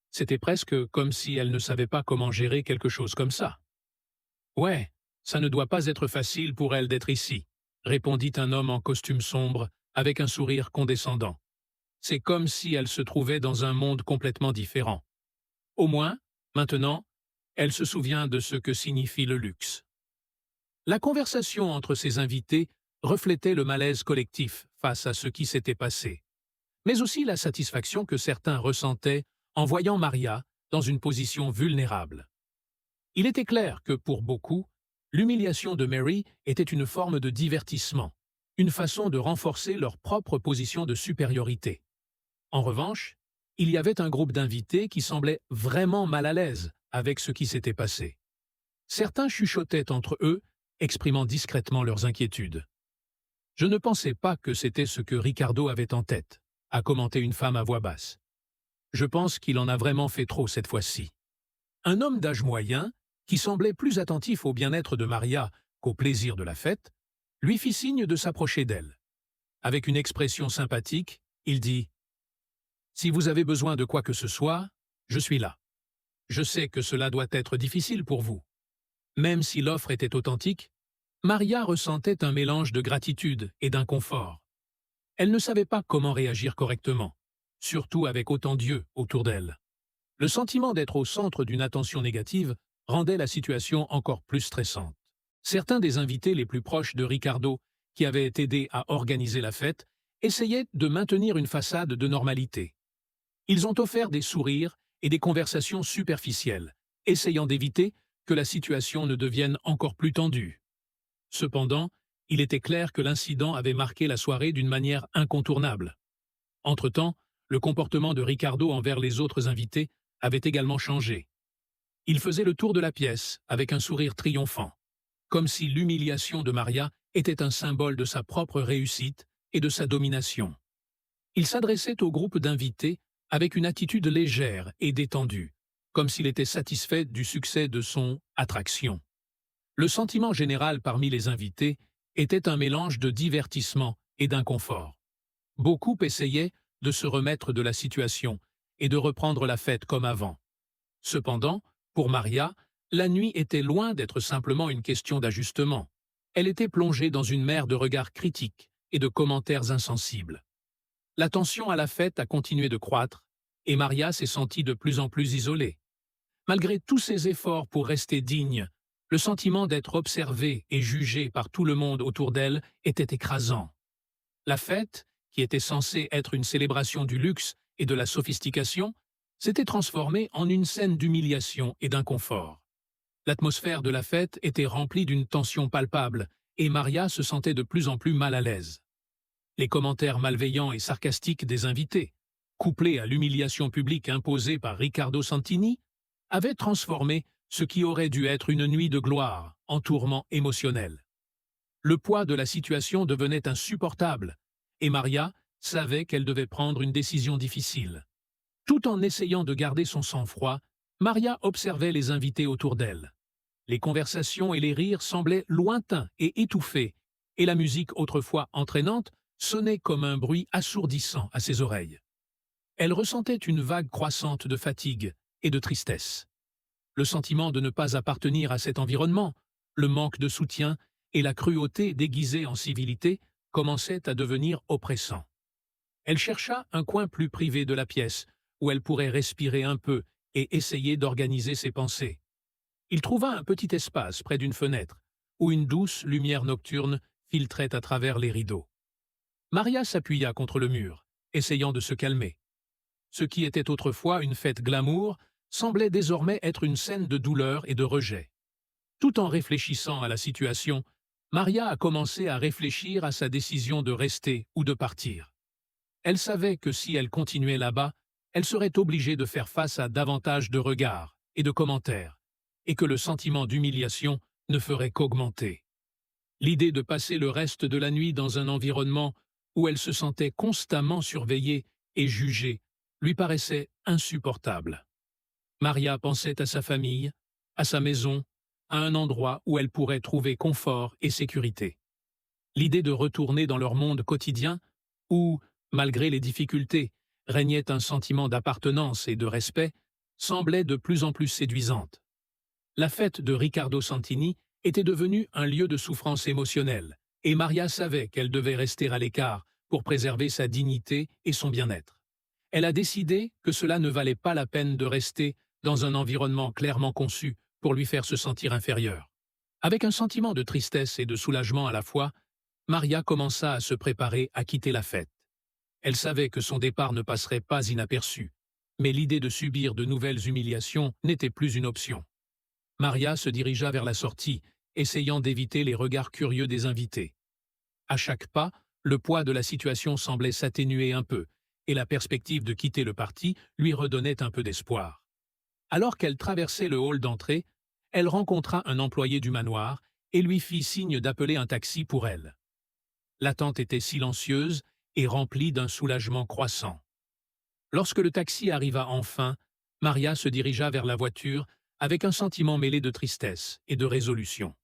C'était presque comme si elle ne savait pas comment gérer quelque chose comme ça. « Ouais, ça ne doit pas être facile pour elle d'être ici, » répondit un homme en costume sombre, avec un sourire condescendant. C'est comme si elle se trouvait dans un monde complètement différent. Au moins, maintenant, elle se souvient de ce que signifie le luxe. La conversation entre ces invités reflétait le malaise collectif face à ce qui s'était passé, mais aussi la satisfaction que certains ressentaient en voyant Maria dans une position vulnérable. Il était clair que, pour beaucoup, l'humiliation de Mary était une forme de divertissement, une façon de renforcer leur propre position de supériorité. En revanche, il y avait un groupe d'invités qui semblait vraiment mal à l'aise avec ce qui s'était passé. Certains chuchotaient entre eux, exprimant discrètement leurs inquiétudes. « Je ne pensais pas que c'était ce que Ricardo avait en tête », a commenté une femme à voix basse. « Je pense qu'il en a vraiment fait trop cette fois-ci. » Un homme d'âge moyen, qui semblait plus attentif au bien-être de Maria qu'au plaisir de la fête, lui fit signe de s'approcher d'elle. Avec une expression sympathique, il dit « Si vous avez besoin de quoi que ce soit, je suis là. Je sais que cela doit être difficile pour vous. » Même si l'offre était authentique, Maria ressentait un mélange de gratitude et d'inconfort. Elle ne savait pas comment réagir correctement, surtout avec autant d'yeux autour d'elle. Le sentiment d'être au centre d'une attention négative rendait la situation encore plus stressante. Certains des invités les plus proches de Ricardo, qui avaient aidé à organiser la fête, essayaient de maintenir une façade de normalité. Ils ont offert des sourires et des conversations superficielles, essayant d'éviter que la situation ne devienne encore plus tendue. Cependant, il était clair que l'incident avait marqué la soirée d'une manière incontournable. Entre-temps, le comportement de Ricardo envers les autres invités avait également changé. Il faisait le tour de la pièce avec un sourire triomphant, comme si l'humiliation de Maria était un symbole de sa propre réussite et de sa domination. Il s'adressait au groupe d'invités avec une attitude légère et détendue, comme s'il était satisfait du succès de son « attraction ». Le sentiment général parmi les invités était un mélange de divertissement et d'inconfort. Beaucoup essayaient de se remettre de la situation et de reprendre la fête comme avant. Cependant, pour Maria, la nuit était loin d'être simplement une question d'ajustement. Elle était plongée dans une mer de regards critiques et de commentaires insensibles. La tension à la fête a continué de croître et Maria s'est sentie de plus en plus isolée. Malgré tous ses efforts pour rester digne, le sentiment d'être observée et jugée par tout le monde autour d'elle était écrasant. La fête, qui était censée être une célébration du luxe et de la sophistication, s'était transformée en une scène d'humiliation et d'inconfort. L'atmosphère de la fête était remplie d'une tension palpable et Maria se sentait de plus en plus mal à l'aise. Les commentaires malveillants et sarcastiques des invités, couplés à l'humiliation publique imposée par Riccardo Santini, avaient transformé ce qui aurait dû être une nuit de gloire en tourment émotionnel. Le poids de la situation devenait insupportable, et Maria savait qu'elle devait prendre une décision difficile. Tout en essayant de garder son sang-froid, Maria observait les invités autour d'elle. Les conversations et les rires semblaient lointains et étouffés, et la musique autrefois entraînante sonnait comme un bruit assourdissant à ses oreilles. Elle ressentait une vague croissante de fatigue et de tristesse. Le sentiment de ne pas appartenir à cet environnement, le manque de soutien et la cruauté déguisée en civilité commençaient à devenir oppressants. Elle chercha un coin plus privé de la pièce, où elle pourrait respirer un peu et essayer d'organiser ses pensées. Il trouva un petit espace près d'une fenêtre, où une douce lumière nocturne filtrait à travers les rideaux. Maria s'appuya contre le mur, essayant de se calmer. Ce qui était autrefois une fête glamour semblait désormais être une scène de douleur et de rejet. Tout en réfléchissant à la situation, Maria a commencé à réfléchir à sa décision de rester ou de partir. Elle savait que si elle continuait là-bas, elle serait obligée de faire face à davantage de regards et de commentaires, et que le sentiment d'humiliation ne ferait qu'augmenter. L'idée de passer le reste de la nuit dans un environnement où elle se sentait constamment surveillée et jugée lui paraissait insupportable. Maria pensait à sa famille, à sa maison, à un endroit où elle pourrait trouver confort et sécurité. L'idée de retourner dans leur monde quotidien, où, malgré les difficultés, régnait un sentiment d'appartenance et de respect, semblait de plus en plus séduisante. La fête de Riccardo Santini était devenue un lieu de souffrance émotionnelle, et Maria savait qu'elle devait rester à l'écart pour préserver sa dignité et son bien-être. Elle a décidé que cela ne valait pas la peine de rester dans un environnement clairement conçu pour lui faire se sentir inférieure. Avec un sentiment de tristesse et de soulagement à la fois, Maria commença à se préparer à quitter la fête. Elle savait que son départ ne passerait pas inaperçu, mais l'idée de subir de nouvelles humiliations n'était plus une option. Maria se dirigea vers la sortie, essayant d'éviter les regards curieux des invités. À chaque pas, le poids de la situation semblait s'atténuer un peu, et la perspective de quitter le parti lui redonnait un peu d'espoir. Alors qu'elle traversait le hall d'entrée, elle rencontra un employé du manoir et lui fit signe d'appeler un taxi pour elle. L'attente était silencieuse et remplie d'un soulagement croissant. Lorsque le taxi arriva enfin, Maria se dirigea vers la voiture avec un sentiment mêlé de tristesse et de résolution.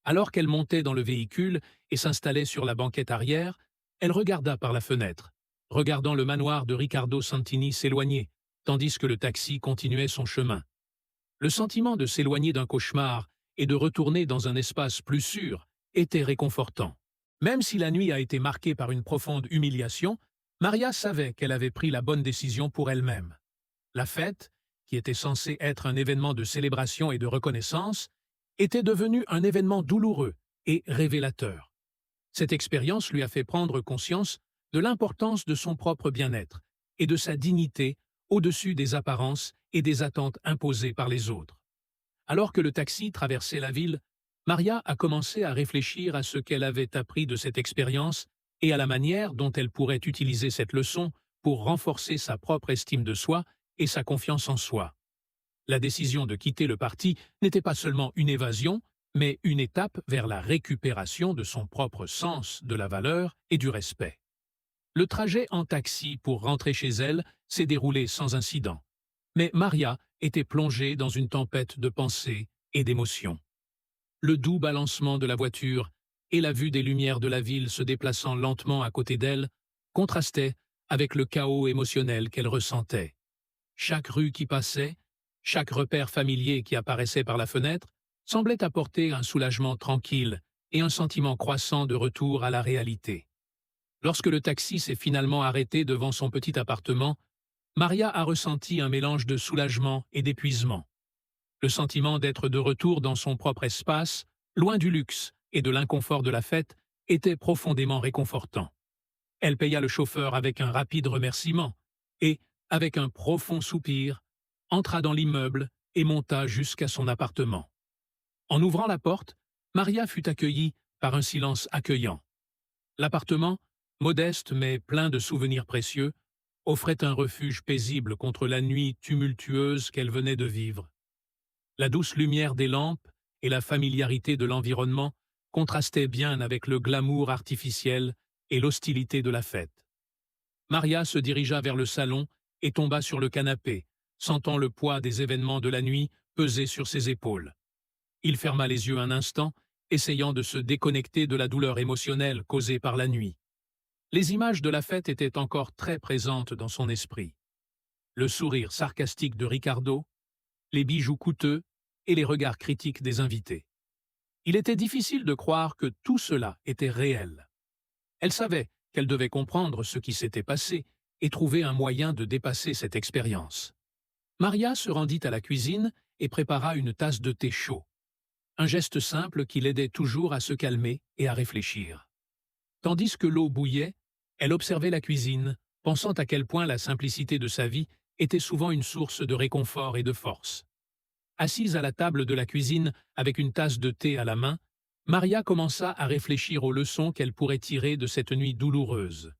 Alors qu'elle montait dans le véhicule et s'installait sur la banquette arrière, elle regarda par la fenêtre, regardant le manoir de Riccardo Santini s'éloigner, tandis que le taxi continuait son chemin. Le sentiment de s'éloigner d'un cauchemar et de retourner dans un espace plus sûr était réconfortant. Même si la nuit a été marquée par une profonde humiliation, Maria savait qu'elle avait pris la bonne décision pour elle-même. La fête, qui était censée être un événement de célébration et de reconnaissance, était devenue un événement douloureux et révélateur. Cette expérience lui a fait prendre conscience de l'importance de son propre bien-être et de sa dignité au-dessus des apparences et des attentes imposées par les autres. Alors que le taxi traversait la ville, Maria a commencé à réfléchir à ce qu'elle avait appris de cette expérience et à la manière dont elle pourrait utiliser cette leçon pour renforcer sa propre estime de soi et sa confiance en soi. La décision de quitter le parti n'était pas seulement une évasion, mais une étape vers la récupération de son propre sens de la valeur et du respect. Le trajet en taxi pour rentrer chez elle s'est déroulé sans incident. Mais Maria était plongée dans une tempête de pensées et d'émotions. Le doux balancement de la voiture et la vue des lumières de la ville se déplaçant lentement à côté d'elle contrastaient avec le chaos émotionnel qu'elle ressentait. Chaque rue qui passait, chaque repère familier qui apparaissait par la fenêtre, semblait apporter un soulagement tranquille et un sentiment croissant de retour à la réalité. Lorsque le taxi s'est finalement arrêté devant son petit appartement, Maria a ressenti un mélange de soulagement et d'épuisement. Le sentiment d'être de retour dans son propre espace, loin du luxe et de l'inconfort de la fête, était profondément réconfortant. Elle paya le chauffeur avec un rapide remerciement et, avec un profond soupir, entra dans l'immeuble et monta jusqu'à son appartement. En ouvrant la porte, Maria fut accueillie par un silence accueillant. L'appartement, modeste mais plein de souvenirs précieux, offrait un refuge paisible contre la nuit tumultueuse qu'elle venait de vivre. La douce lumière des lampes et la familiarité de l'environnement contrastaient bien avec le glamour artificiel et l'hostilité de la fête. Maria se dirigea vers le salon et tomba sur le canapé, sentant le poids des événements de la nuit peser sur ses épaules. Il ferma les yeux un instant, essayant de se déconnecter de la douleur émotionnelle causée par la nuit. Les images de la fête étaient encore très présentes dans son esprit. Le sourire sarcastique de Ricardo, les bijoux coûteux et les regards critiques des invités. Il était difficile de croire que tout cela était réel. Elle savait qu'elle devait comprendre ce qui s'était passé et trouver un moyen de dépasser cette expérience. Maria se rendit à la cuisine et prépara une tasse de thé chaud. Un geste simple qui l'aidait toujours à se calmer et à réfléchir. Tandis que l'eau bouillait, elle observait la cuisine, pensant à quel point la simplicité de sa vie était souvent une source de réconfort et de force. Assise à la table de la cuisine avec une tasse de thé à la main, Maria commença à réfléchir aux leçons qu'elle pourrait tirer de cette nuit douloureuse.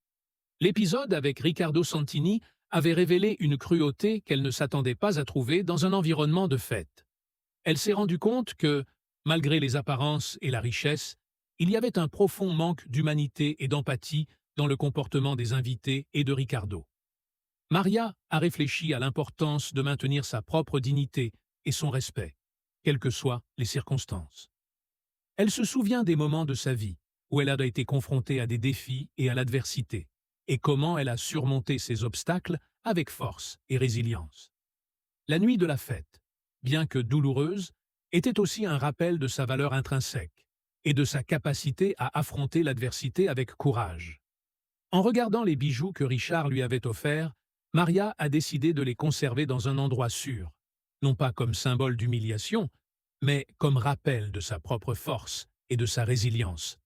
L'épisode avec Riccardo Santini avait révélé une cruauté qu'elle ne s'attendait pas à trouver dans un environnement de fête. Elle s'est rendue compte que, malgré les apparences et la richesse, il y avait un profond manque d'humanité et d'empathie dans le comportement des invités et de Riccardo. Maria a réfléchi à l'importance de maintenir sa propre dignité et son respect, quelles que soient les circonstances. Elle se souvient des moments de sa vie où elle a été confrontée à des défis et à l'adversité, et comment elle a surmonté ces obstacles avec force et résilience. La nuit de la fête, bien que douloureuse, était aussi un rappel de sa valeur intrinsèque et de sa capacité à affronter l'adversité avec courage. En regardant les bijoux que Richard lui avait offerts, Maria a décidé de les conserver dans un endroit sûr, non pas comme symbole d'humiliation, mais comme rappel de sa propre force et de sa résilience.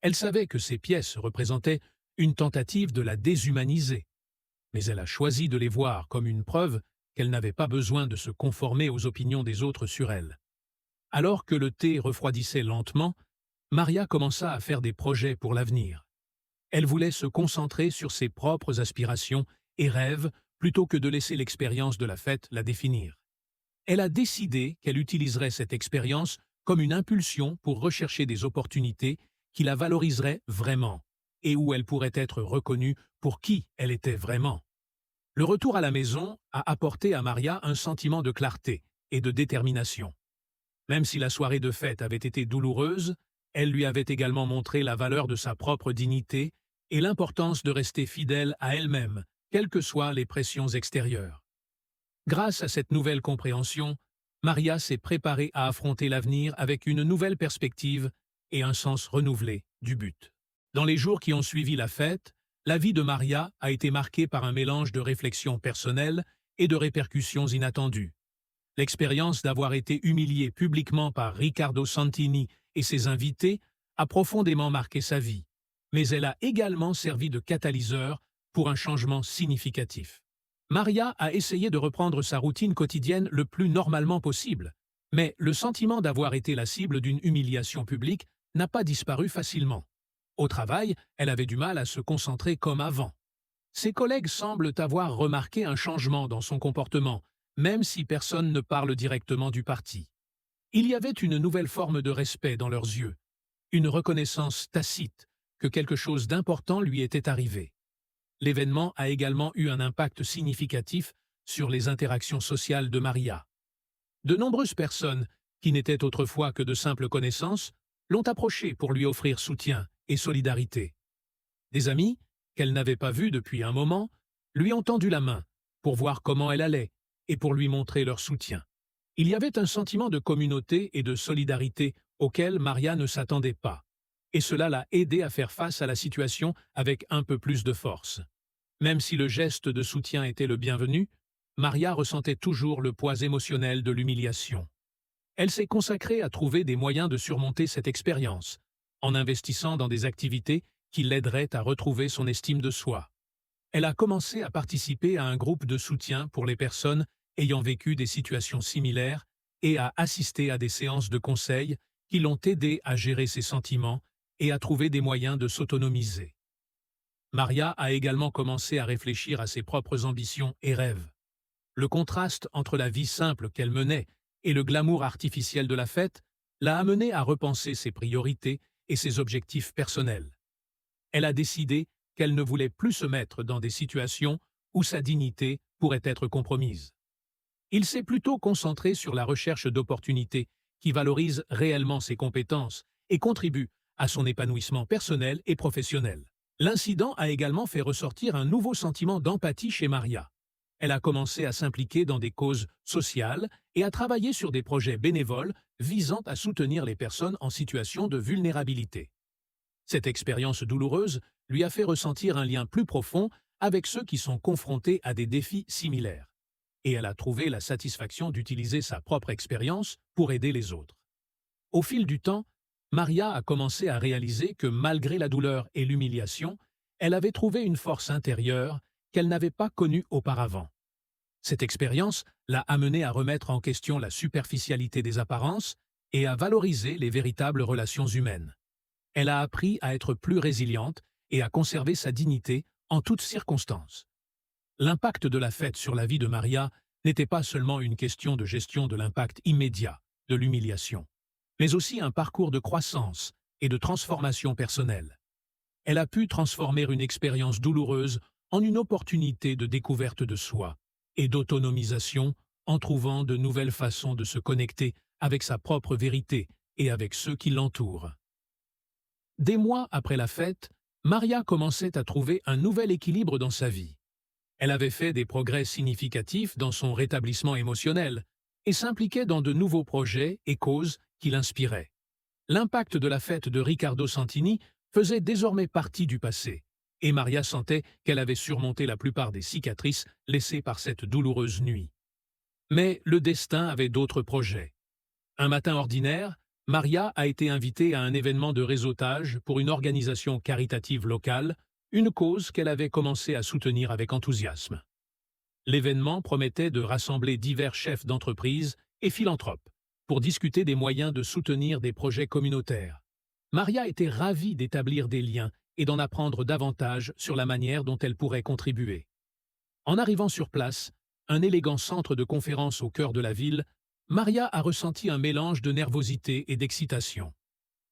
Elle savait que ces pièces représentaient une tentative de la déshumaniser, mais elle a choisi de les voir comme une preuve qu'elle n'avait pas besoin de se conformer aux opinions des autres sur elle. Alors que le thé refroidissait lentement, Maria commença à faire des projets pour l'avenir. Elle voulait se concentrer sur ses propres aspirations et rêves plutôt que de laisser l'expérience de la fête la définir. Elle a décidé qu'elle utiliserait cette expérience comme une impulsion pour rechercher des opportunités qui la valoriseraient vraiment et où elle pourrait être reconnue pour qui elle était vraiment. Le retour à la maison a apporté à Maria un sentiment de clarté et de détermination. Même si la soirée de fête avait été douloureuse, elle lui avait également montré la valeur de sa propre dignité et l'importance de rester fidèle à elle-même, quelles que soient les pressions extérieures. Grâce à cette nouvelle compréhension, Maria s'est préparée à affronter l'avenir avec une nouvelle perspective et un sens renouvelé du but. Dans les jours qui ont suivi la fête, la vie de Maria a été marquée par un mélange de réflexions personnelles et de répercussions inattendues. L'expérience d'avoir été humiliée publiquement par Riccardo Santini et ses invités a profondément marqué sa vie, mais elle a également servi de catalyseur pour un changement significatif. Maria a essayé de reprendre sa routine quotidienne le plus normalement possible, mais le sentiment d'avoir été la cible d'une humiliation publique n'a pas disparu facilement. Au travail, elle avait du mal à se concentrer comme avant. Ses collègues semblent avoir remarqué un changement dans son comportement, même si personne ne parle directement du parti. Il y avait une nouvelle forme de respect dans leurs yeux, une reconnaissance tacite que quelque chose d'important lui était arrivé. L'événement a également eu un impact significatif sur les interactions sociales de Maria. De nombreuses personnes, qui n'étaient autrefois que de simples connaissances, l'ont approchée pour lui offrir soutien et solidarité. Des amis, qu'elle n'avait pas vus depuis un moment, lui ont tendu la main pour voir comment elle allait et pour lui montrer leur soutien. Il y avait un sentiment de communauté et de solidarité auquel Maria ne s'attendait pas, et cela l'a aidée à faire face à la situation avec un peu plus de force. Même si le geste de soutien était le bienvenu, Maria ressentait toujours le poids émotionnel de l'humiliation. Elle s'est consacrée à trouver des moyens de surmonter cette expérience, en investissant dans des activités qui l'aideraient à retrouver son estime de soi. Elle a commencé à participer à un groupe de soutien pour les personnes ayant vécu des situations similaires et à assister à des séances de conseil qui l'ont aidée à gérer ses sentiments et à trouver des moyens de s'autonomiser. Maria a également commencé à réfléchir à ses propres ambitions et rêves. Le contraste entre la vie simple qu'elle menait et le glamour artificiel de la fête l'a amenée à repenser ses priorités et ses objectifs personnels. Elle a décidé qu'elle ne voulait plus se mettre dans des situations où sa dignité pourrait être compromise. Il s'est plutôt concentré sur la recherche d'opportunités qui valorisent réellement ses compétences et contribuent à son épanouissement personnel et professionnel. L'incident a également fait ressortir un nouveau sentiment d'empathie chez Maria. Elle a commencé à s'impliquer dans des causes sociales et à travailler sur des projets bénévoles visant à soutenir les personnes en situation de vulnérabilité. Cette expérience douloureuse lui a fait ressentir un lien plus profond avec ceux qui sont confrontés à des défis similaires. Et elle a trouvé la satisfaction d'utiliser sa propre expérience pour aider les autres. Au fil du temps, Maria a commencé à réaliser que malgré la douleur et l'humiliation, elle avait trouvé une force intérieure qu'elle n'avait pas connue auparavant. Cette expérience l'a amenée à remettre en question la superficialité des apparences et à valoriser les véritables relations humaines. Elle a appris à être plus résiliente et à conserver sa dignité en toutes circonstances. L'impact de la fête sur la vie de Maria n'était pas seulement une question de gestion de l'impact immédiat de l'humiliation, mais aussi un parcours de croissance et de transformation personnelle. Elle a pu transformer une expérience douloureuse en une opportunité de découverte de soi et d'autonomisation en trouvant de nouvelles façons de se connecter avec sa propre vérité et avec ceux qui l'entourent. Des mois après la fête, Maria commençait à trouver un nouvel équilibre dans sa vie. Elle avait fait des progrès significatifs dans son rétablissement émotionnel et s'impliquait dans de nouveaux projets et causes qui l'inspiraient. L'impact de la fête de Riccardo Santini faisait désormais partie du passé, et Maria sentait qu'elle avait surmonté la plupart des cicatrices laissées par cette douloureuse nuit. Mais le destin avait d'autres projets. Un matin ordinaire, Maria a été invitée à un événement de réseautage pour une organisation caritative locale, une cause qu'elle avait commencé à soutenir avec enthousiasme. L'événement promettait de rassembler divers chefs d'entreprise et philanthropes pour discuter des moyens de soutenir des projets communautaires. Maria était ravie d'établir des liens et d'en apprendre davantage sur la manière dont elle pourrait contribuer. En arrivant sur place, un élégant centre de conférence au cœur de la ville, Maria a ressenti un mélange de nervosité et d'excitation.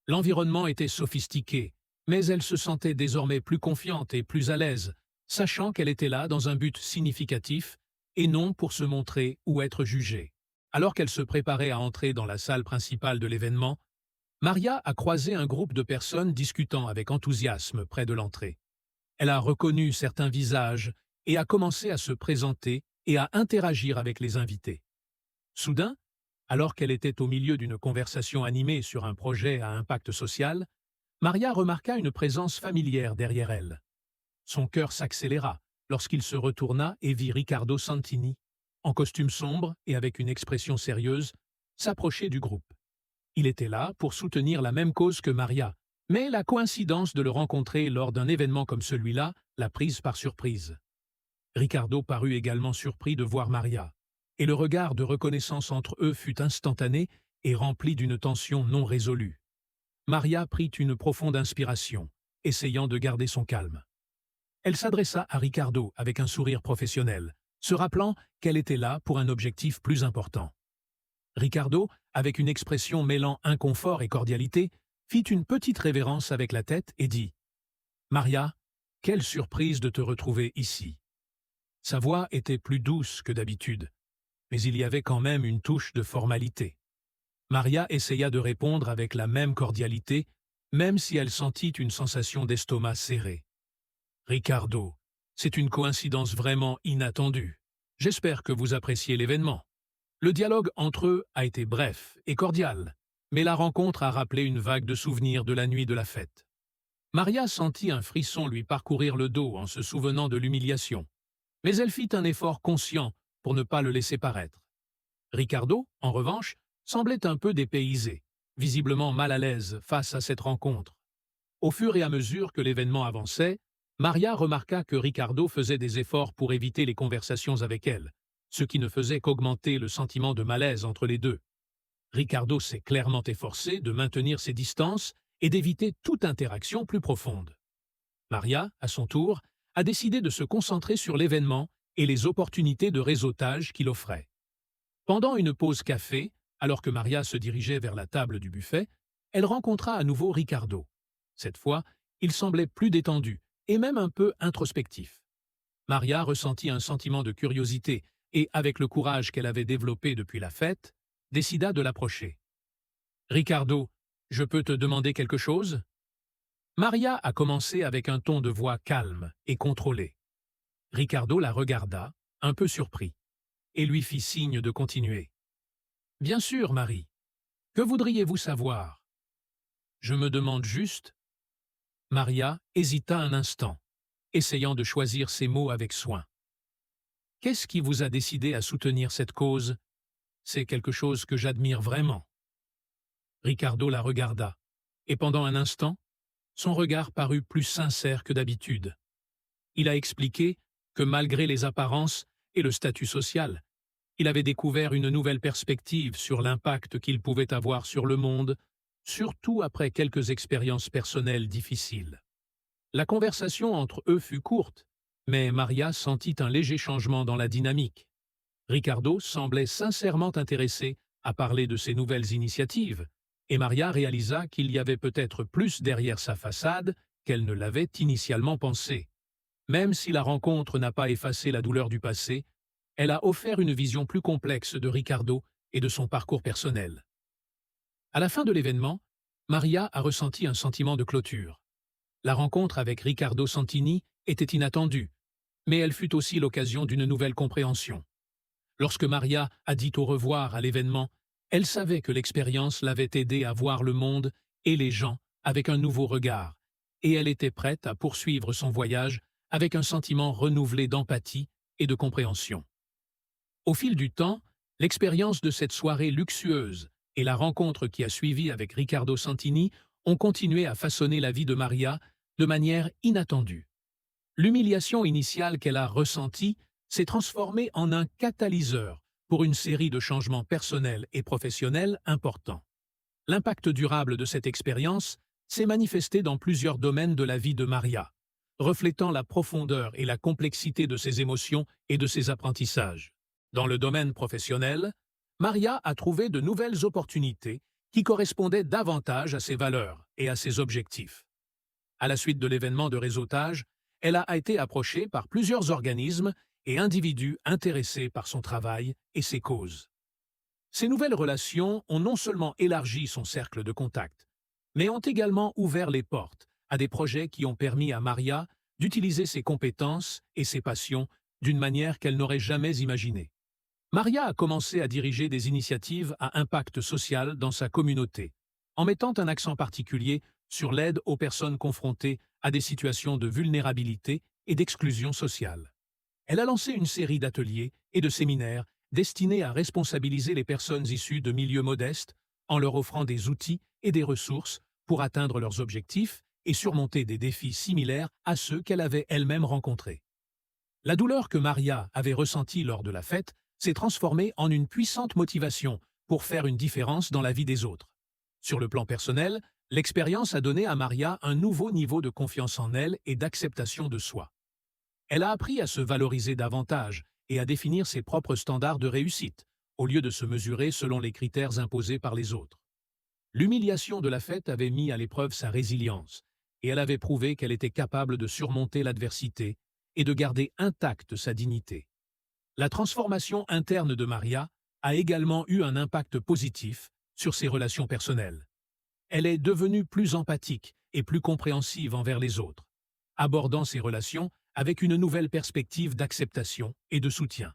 L'environnement était sophistiqué, mais elle se sentait désormais plus confiante et plus à l'aise, sachant qu'elle était là dans un but significatif et non pour se montrer ou être jugée. Alors qu'elle se préparait à entrer dans la salle principale de l'événement, Maria a croisé un groupe de personnes discutant avec enthousiasme près de l'entrée. Elle a reconnu certains visages et a commencé à se présenter et à interagir avec les invités. Soudain, alors qu'elle était au milieu d'une conversation animée sur un projet à impact social, Maria remarqua une présence familière derrière elle. Son cœur s'accéléra lorsqu'il se retourna et vit Riccardo Santini, en costume sombre et avec une expression sérieuse, s'approcher du groupe. Il était là pour soutenir la même cause que Maria, mais la coïncidence de le rencontrer lors d'un événement comme celui-là l'a prise par surprise. Riccardo parut également surpris de voir Maria, et le regard de reconnaissance entre eux fut instantané et rempli d'une tension non résolue. Maria prit une profonde inspiration, essayant de garder son calme. Elle s'adressa à Riccardo avec un sourire professionnel, se rappelant qu'elle était là pour un objectif plus important. Riccardo, avec une expression mêlant inconfort et cordialité, fit une petite révérence avec la tête et dit « Maria, quelle surprise de te retrouver ici. Sa voix était plus douce que d'habitude, mais il y avait quand même une touche de formalité. Maria essaya de répondre avec la même cordialité, même si elle sentit une sensation d'estomac serré. « Ricardo, c'est une coïncidence vraiment inattendue. J'espère que vous appréciez l'événement. » Le dialogue entre eux a été bref et cordial, mais la rencontre a rappelé une vague de souvenirs de la nuit de la fête. Maria sentit un frisson lui parcourir le dos en se souvenant de l'humiliation, mais elle fit un effort conscient pour ne pas le laisser paraître. Ricardo, en revanche, semblait un peu dépaysé, visiblement mal à l'aise face à cette rencontre. Au fur et à mesure que l'événement avançait, Maria remarqua que Ricardo faisait des efforts pour éviter les conversations avec elle, ce qui ne faisait qu'augmenter le sentiment de malaise entre les deux. Ricardo s'est clairement efforcé de maintenir ses distances et d'éviter toute interaction plus profonde. Maria, à son tour, a décidé de se concentrer sur l'événement et les opportunités de réseautage qu'il offrait. Pendant une pause café, alors que Maria se dirigeait vers la table du buffet, elle rencontra à nouveau Ricardo. Cette fois, il semblait plus détendu et même un peu introspectif. Maria ressentit un sentiment de curiosité et, avec le courage qu'elle avait développé depuis la fête, décida de l'approcher. « Ricardo, je peux te demander quelque chose ?» Maria a commencé avec un ton de voix calme et contrôlé. Ricardo la regarda, un peu surpris, et lui fit signe de continuer. « Bien sûr, Marie. Que voudriez-vous savoir ?»« Je me demande juste. » Maria hésita un instant, essayant de choisir ses mots avec soin. « Qu'est-ce qui vous a décidé à soutenir cette cause ? C'est quelque chose que j'admire vraiment. » Ricardo la regarda, et pendant un instant, son regard parut plus sincère que d'habitude. Il a expliqué que malgré les apparences et le statut social, il avait découvert une nouvelle perspective sur l'impact qu'il pouvait avoir sur le monde, surtout après quelques expériences personnelles difficiles. La conversation entre eux fut courte, mais Maria sentit un léger changement dans la dynamique. Ricardo semblait sincèrement intéressé à parler de ses nouvelles initiatives, et Maria réalisa qu'il y avait peut-être plus derrière sa façade qu'elle ne l'avait initialement pensé. Même si la rencontre n'a pas effacé la douleur du passé, elle a offert une vision plus complexe de Ricardo et de son parcours personnel. À la fin de l'événement, Maria a ressenti un sentiment de clôture. La rencontre avec Riccardo Santini était inattendue, mais elle fut aussi l'occasion d'une nouvelle compréhension. Lorsque Maria a dit au revoir à l'événement, elle savait que l'expérience l'avait aidée à voir le monde et les gens avec un nouveau regard, et elle était prête à poursuivre son voyage avec un sentiment renouvelé d'empathie et de compréhension. Au fil du temps, l'expérience de cette soirée luxueuse et la rencontre qui a suivi avec Riccardo Santini ont continué à façonner la vie de Maria de manière inattendue. L'humiliation initiale qu'elle a ressentie s'est transformée en un catalyseur pour une série de changements personnels et professionnels importants. L'impact durable de cette expérience s'est manifesté dans plusieurs domaines de la vie de Maria, reflétant la profondeur et la complexité de ses émotions et de ses apprentissages. Dans le domaine professionnel, Maria a trouvé de nouvelles opportunités qui correspondaient davantage à ses valeurs et à ses objectifs. À la suite de l'événement de réseautage, elle a été approchée par plusieurs organismes et individus intéressés par son travail et ses causes. Ces nouvelles relations ont non seulement élargi son cercle de contacts, mais ont également ouvert les portes à des projets qui ont permis à Maria d'utiliser ses compétences et ses passions d'une manière qu'elle n'aurait jamais imaginée. Maria a commencé à diriger des initiatives à impact social dans sa communauté, en mettant un accent particulier sur l'aide aux personnes confrontées à des situations de vulnérabilité et d'exclusion sociale. Elle a lancé une série d'ateliers et de séminaires destinés à responsabiliser les personnes issues de milieux modestes en leur offrant des outils et des ressources pour atteindre leurs objectifs et surmonter des défis similaires à ceux qu'elle avait elle-même rencontrés. La douleur que Maria avait ressentie lors de la fête s'est transformée en une puissante motivation pour faire une différence dans la vie des autres. Sur le plan personnel, l'expérience a donné à Maria un nouveau niveau de confiance en elle et d'acceptation de soi. Elle a appris à se valoriser davantage et à définir ses propres standards de réussite, au lieu de se mesurer selon les critères imposés par les autres. L'humiliation de la fête avait mis à l'épreuve sa résilience, et elle avait prouvé qu'elle était capable de surmonter l'adversité et de garder intacte sa dignité. La transformation interne de Maria a également eu un impact positif sur ses relations personnelles. Elle est devenue plus empathique et plus compréhensive envers les autres, abordant ses relations avec une nouvelle perspective d'acceptation et de soutien.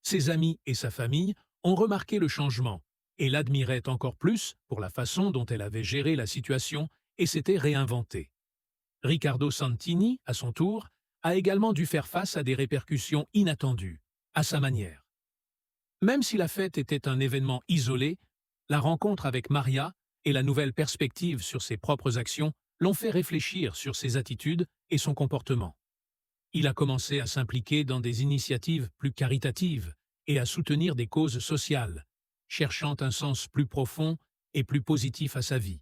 Ses amis et sa famille ont remarqué le changement et l'admiraient encore plus pour la façon dont elle avait géré la situation et s'était réinventée. Riccardo Santini, à son tour, a également dû faire face à des répercussions inattendues, à sa manière. Même si la fête était un événement isolé, la rencontre avec Maria et la nouvelle perspective sur ses propres actions l'ont fait réfléchir sur ses attitudes et son comportement. Il a commencé à s'impliquer dans des initiatives plus caritatives et à soutenir des causes sociales, cherchant un sens plus profond et plus positif à sa vie.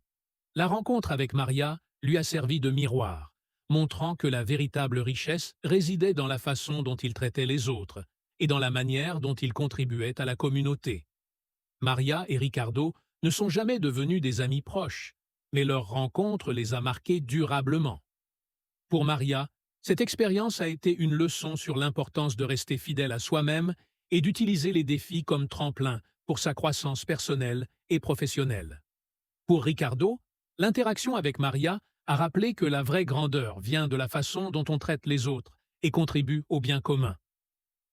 La rencontre avec Maria lui a servi de miroir, montrant que la véritable richesse résidait dans la façon dont il traitait les autres et dans la manière dont il contribuait à la communauté. Maria et Riccardo ne sont jamais devenus des amis proches, mais leur rencontre les a marqués durablement. Pour Maria, cette expérience a été une leçon sur l'importance de rester fidèle à soi-même et d'utiliser les défis comme tremplin pour sa croissance personnelle et professionnelle. Pour Riccardo, l'interaction avec Maria a rappelé que la vraie grandeur vient de la façon dont on traite les autres et contribue au bien commun.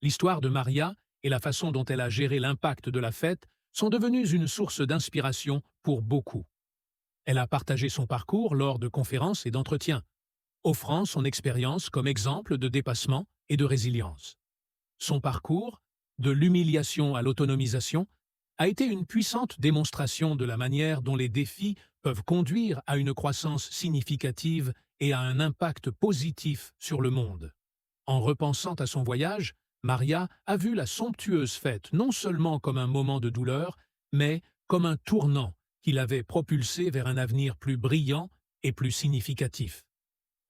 L'histoire de Maria et la façon dont elle a géré l'impact de la fête sont devenues une source d'inspiration pour beaucoup. Elle a partagé son parcours lors de conférences et d'entretiens, offrant son expérience comme exemple de dépassement et de résilience. Son parcours, de l'humiliation à l'autonomisation, a été une puissante démonstration de la manière dont les défis peuvent conduire à une croissance significative et à un impact positif sur le monde. En repensant à son voyage, Maria a vu la somptueuse fête non seulement comme un moment de douleur, mais comme un tournant qui l'avait propulsée vers un avenir plus brillant et plus significatif.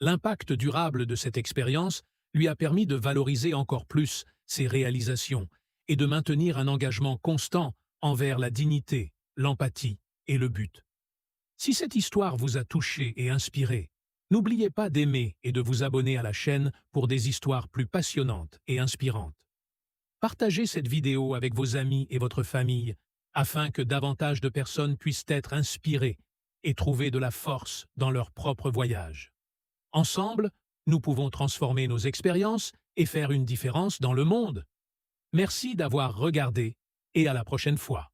L'impact durable de cette expérience lui a permis de valoriser encore plus ses réalisations et de maintenir un engagement constant envers la dignité, l'empathie et le but. Si cette histoire vous a touché et inspiré, n'oubliez pas d'aimer et de vous abonner à la chaîne pour des histoires plus passionnantes et inspirantes. Partagez cette vidéo avec vos amis et votre famille afin que davantage de personnes puissent être inspirées et trouver de la force dans leur propre voyage. Ensemble, nous pouvons transformer nos expériences et faire une différence dans le monde. Merci d'avoir regardé et à la prochaine fois.